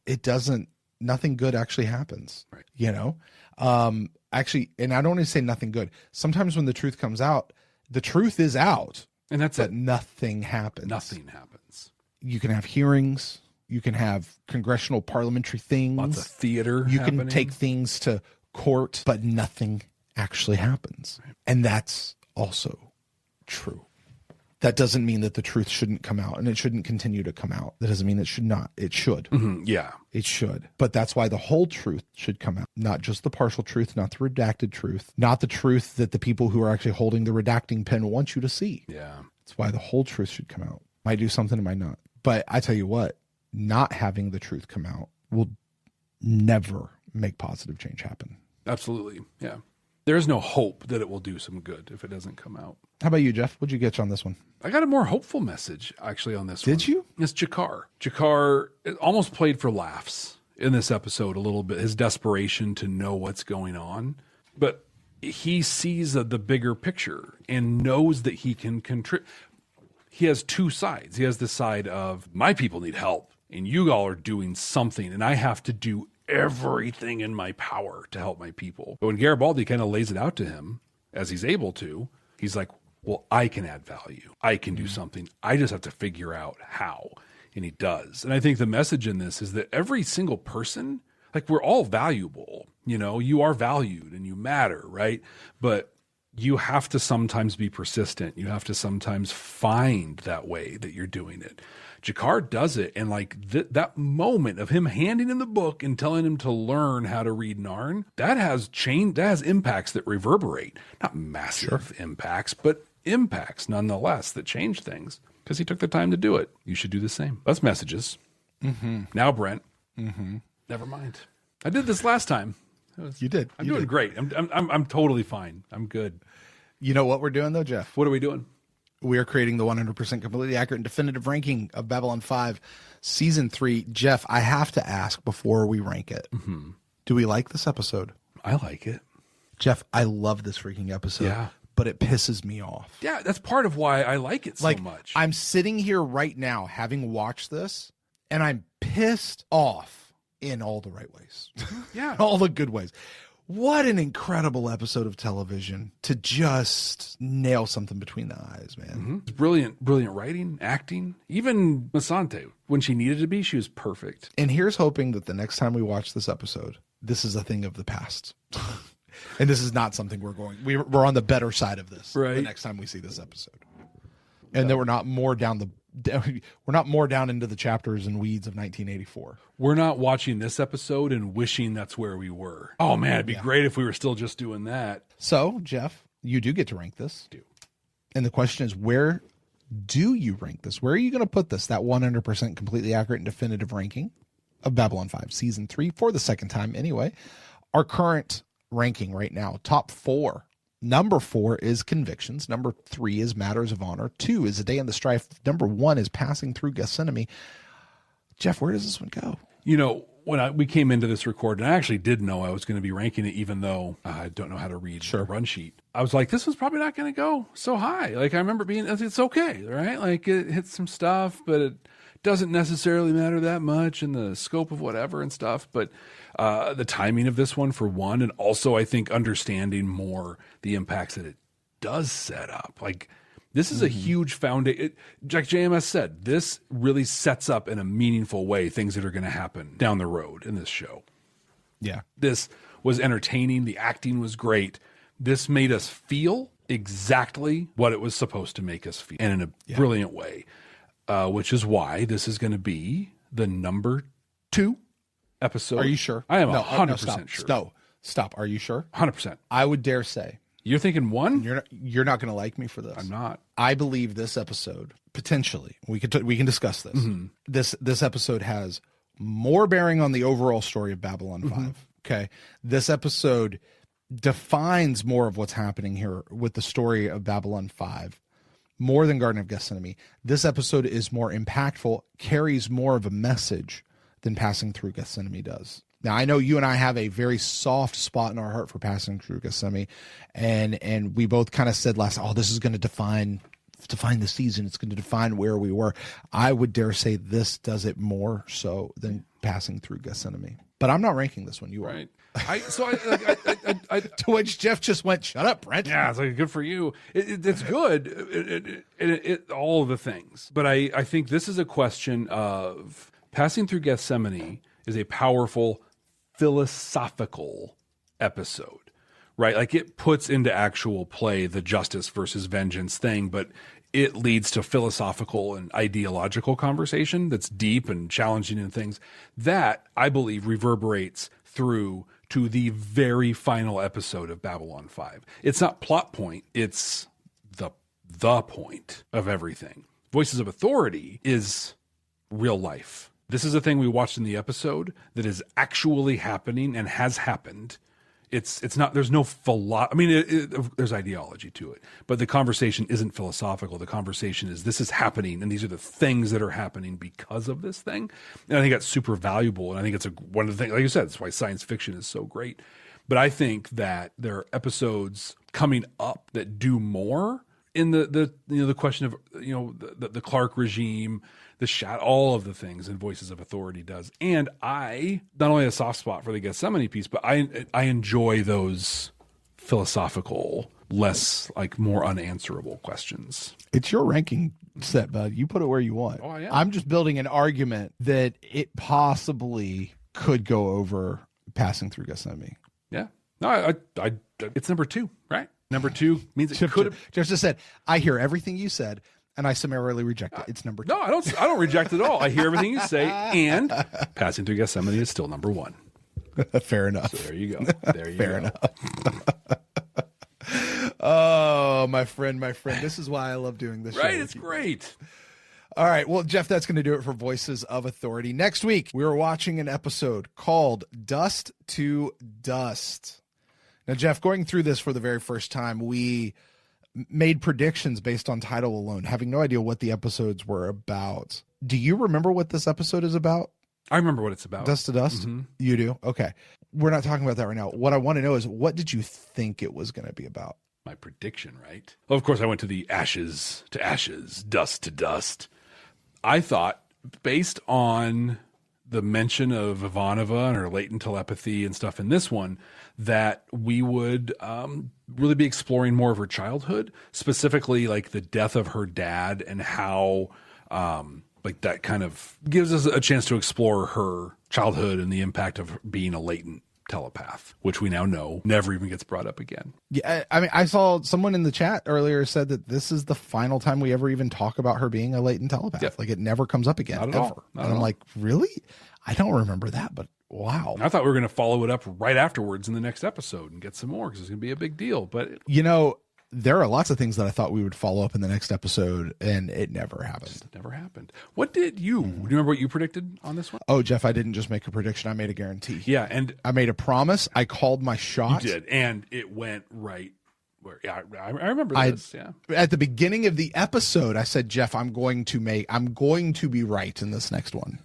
nothing good actually happens. Right. Actually, and I don't want to say nothing good. Sometimes when the truth comes out, the truth is out, and that's but nothing happens. Nothing happens. You can have hearings. You can have congressional parliamentary things. Lots of theater. You happening. can take things to court, but nothing actually happens. Right. And that's also true. That doesn't mean that the truth shouldn't come out and it shouldn't continue to come out. That doesn't mean it should not. It should. Mm-hmm. Yeah. It should. But that's why the whole truth should come out. Not just the partial truth, not the redacted truth, not the truth that the people who are actually holding the redacting pen want you to see. Yeah. That's why the whole truth should come out. Might do something, it might not. But I tell you what, not having the truth come out will never make positive change happen. Absolutely. Yeah. There's no hope that it will do some good if it doesn't come out. How about you, Jeff? What'd you get on this one? I got a more hopeful message actually on this one. Did you? It's Jakar. Jakar almost played for laughs in this episode a little bit, his desperation to know what's going on. But he sees the bigger picture and knows that he can contribute. He has two sides. He has the side of my people need help and you all are doing something and I have to do everything in my power to help my people. But when Garibaldi kind of lays it out to him as he's able to, he's like, well, I can add value. I can do something. I just have to figure out how. And he does. And I think the message in this is that every single person, like we're all valuable, you are valued and you matter, right? But you have to sometimes be persistent. You have to sometimes find that way that you're doing it. Jakar does it. And like that moment of him handing him the book and telling him to learn how to read Narn, that has impacts that reverberate, not massive impacts, but impacts nonetheless that change things because he took the time to do it. You should do the same. That's messages. Mm-hmm. Now, Brent, mm-hmm. Never mind. I did this last time. You did. I'm doing great. I'm totally fine. I'm good. You know what we're doing though, Jeff? What are we doing? We are creating the 100% completely accurate and definitive ranking of Babylon 5 Season 3. Jeff, I have to ask before we rank it. Mm-hmm. Do we like this episode? I like it. Jeff, I love this freaking episode. Yeah. But it pisses me off. Yeah, that's part of why I like it so much. I'm sitting here right now having watched this, and I'm pissed off in all the right ways. Yeah. All the good ways. What an incredible episode of television to just nail something between the eyes, man. Mm-hmm. It's brilliant writing, acting. Even Masante, when she needed to be, she was perfect. And here's hoping that the next time we watch this episode, this is a thing of the past. And this is not something we're on the better side of this right. the next time we see this episode. And that we're not more down into the chapters and weeds of 1984. We're not watching this episode and wishing that's where we were. Oh man, it'd be great if we were still just doing that. So, Jeff, you do get to rank this. I do. And the question is, where do you rank this? Where are you going to put this? That 100% completely accurate and definitive ranking of Babylon 5 Season 3 for the second time anyway. Our current ranking right now, top 4. Number 4 is Convictions. Number 3 is Matters of Honor. 2 is A Day in the Strife. Number 1 is Passing Through Gethsemane. Jeff, where does this one go? You know, when we came into this record, and I actually did know I was going to be ranking it, even though I don't know how to read the run sheet. I was like, this was probably not going to go so high. Like, I remember it's okay, right? Like, it hit some stuff, but it doesn't necessarily matter that much in the scope of whatever and stuff, but the timing of this one for one, and also I think understanding more the impacts that it does set up. Like, this is a huge foundation. Like JMS said, this really sets up in a meaningful way things that are going to happen down the road in this show. Yeah. This was entertaining. The acting was great. This made us feel exactly what it was supposed to make us feel, and in a brilliant way, which is why this is going to be the number 2 episode. Are you sure? I am No, 100% sure. No, stop. Are you sure? 100%. I would dare say. You're thinking 1? You're not going to like me for this. I'm not. I believe this episode, potentially, we can discuss this. This episode has more bearing on the overall story of Babylon 5. Okay. This episode defines more of what's happening here with the story of Babylon 5 more than Garden of Gethsemane. This episode is more impactful, carries more of a message than Passing Through Gethsemane does. Now, I know you and I have a very soft spot in our heart for Passing Through Gethsemane, and we both kind of said last, this is going to define the season. It's going to define where we were. I would dare say this does it more so than Passing Through Gethsemane. But I'm not ranking this one. You are. Right. To which Jeff just went, "Shut up, Brent." Yeah, it's like, good for you. It's good. All of the things. But I think this is a question of Passing Through Gethsemane is a powerful philosophical episode, right? Like, it puts into actual play the justice versus vengeance thing, but it leads to philosophical and ideological conversation that's deep and challenging and things that I believe reverberates through to the very final episode of Babylon 5. It's not plot point, it's the point of everything. Voices of Authority is real life. This is a thing we watched in the episode that is actually happening and has happened. It's not, there's no there's ideology to it, but the conversation isn't philosophical. The conversation is, this is happening, and these are the things that are happening because of this thing. And I think that's super valuable. And I think it's one of the things, like you said, that's why science fiction is so great. But I think that there are episodes coming up that do more in the question of, the Clark regime, the shadow, all of the things in Voices of Authority does. And I not only have a soft spot for the Gethsemane piece, but I enjoy those philosophical, less, like, more unanswerable questions. It's your ranking set, bud. You put it where you want. Oh, yeah. I'm just building an argument that it possibly could go over Passing Through Gethsemane. Yeah. No, it's number 2, right? Number 2 means it could have. Just said, I hear everything you said, and I summarily reject it. It's number 2. No, I don't reject it at all. I hear everything you say, and Passing Through Gethsemane is still number 1. Fair enough. So there you go. Fair enough. Oh, my friend. This is why I love doing this show. Right? It's great. All right. Well, Jeff, that's going to do it for Voices of Authority. Next week, we are watching an episode called Dust to Dust. Now, Jeff, going through this for the very first time, we made predictions based on title alone, having no idea what the episodes were about. Do you remember what this episode is about? I remember what it's about. Dust to Dust? Mm-hmm. You do? Okay. We're not talking about that right now. What I want to know is, what did you think it was going to be about? My prediction, right? Well, of course, I went to the ashes to ashes, dust to dust. I thought, based on the mention of Ivanova and her latent telepathy and stuff in this one, that we would really be exploring more of her childhood, specifically like the death of her dad, and how like that kind of gives us a chance to explore her childhood and the impact of being a latent telepath, which we now know never even gets brought up again. Yeah, I mean, I saw someone in the chat earlier said that this is the final time we ever even talk about her being a latent telepath. Yep. Like, it never comes up again, Not at ever. all. Not And at I'm all. like, really? I don't remember that, but wow. I thought we were going to follow it up right afterwards in the next episode and get some more, because it's going to be a big deal. But there are lots of things that I thought we would follow up in the next episode, and it never happened. It never happened. What did you? Do you remember what you predicted on this one? Oh, Jeff, I didn't just make a prediction. I made a guarantee. Yeah, and I made a promise. I called my shot. You did, and it went right. Yeah, I remember this. Yeah, at the beginning of the episode, I said, Jeff, I'm going to be right in this next one.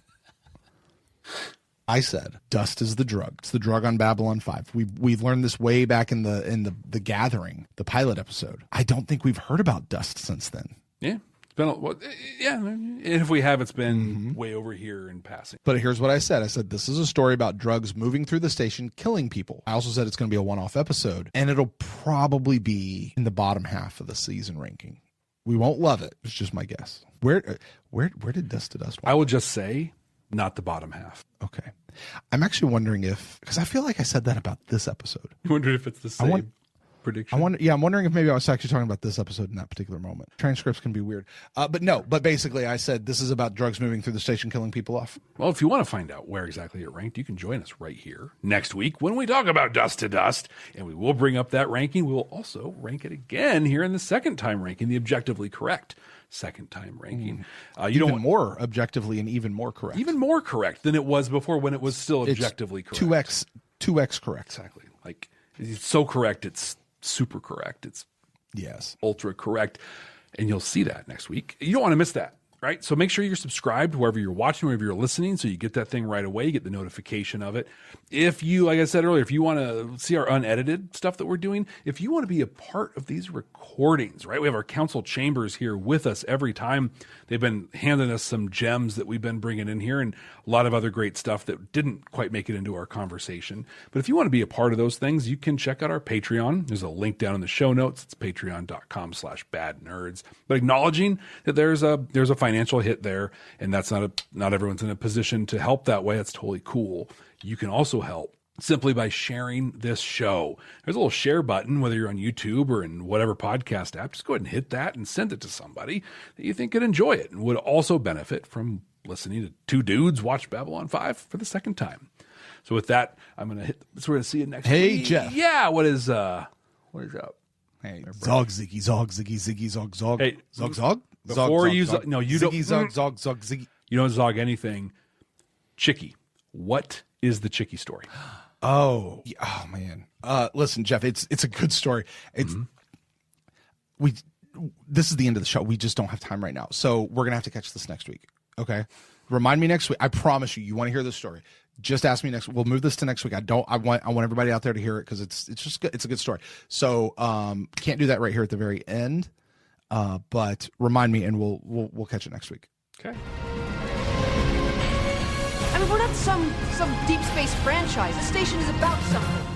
I said, dust is the drug. It's the drug on Babylon 5. We've learned this way back in the Gathering, the pilot episode. I don't think we've heard about dust since then. Yeah, it's And if we have, it's been way over here in passing. But here's what I said. I said, this is a story about drugs moving through the station, killing people. I also said it's going to be a one-off episode, and it'll probably be in the bottom half of the season ranking. We won't love it. It's just my guess. Where did Dust to Dust? I will just say, not the bottom half. Okay. I'm actually wondering because I feel like I said that about this episode. You wonder if it's the same prediction? I'm wondering if maybe I was actually talking about this episode in that particular moment. Transcripts can be weird. But basically I said this is about drugs moving through the station, killing people off. Well, if you want to find out where exactly it ranked, you can join us right here next week when we talk about Dust to Dust, and we will bring up that ranking. We will also rank it again here in the second time ranking, the objectively correct second time ranking. More objectively and even more correct. Even more correct than it was before when it was still objectively correct. 2x correct. Exactly. Like, it's so correct, it's super correct. It's ultra correct. And you'll see that next week. You don't want to miss that, right? So make sure you're subscribed wherever you're watching, wherever you're listening, so you get that thing right away. You get the notification of it. If you, like I said earlier, if you want to see our unedited stuff that we're doing, if you want to be a part of these recordings, right? We have our council chambers here with us every time. They've been handing us some gems that we've been bringing in here and a lot of other great stuff that didn't quite make it into our conversation. But if you want to be a part of those things, you can check out our Patreon. There's a link down in the show notes. It's patreon.com/badnerds. But acknowledging that there's a financial hit there, and that's not everyone's in a position to help that way. That's totally cool. You can also help simply by sharing this show. There's a little share button, whether you're on YouTube or in whatever podcast app. Just go ahead and hit that and send it to somebody that you think could enjoy it and would also benefit from listening to two dudes watch Babylon 5 for the second time. So with that, I'm going to hit. So we're going to see you next week. Hey, Jeff. Yeah, what is up? Hey, Zog, Ziggy, Zog, Ziggy, Ziggy, Zog, Zog. Hey, Zog? Before you Zog, no, you Ziggy, don't. Zog, Ziggy. You don't zog anything. Chickie. What is the Chickie story? Oh man. Listen, Jeff, it's a good story. It's this is the end of the show. We just don't have time right now. So we're gonna have to catch this next week. Okay. Remind me next week. I promise you want to hear this story. Just ask me next. We'll move this to next week. I want everybody out there to hear it because it's just good. It's a good story. So can't do that right here at the very end. But remind me and we'll catch it next week. Okay. I mean, we're not some deep space franchise. The station is about something.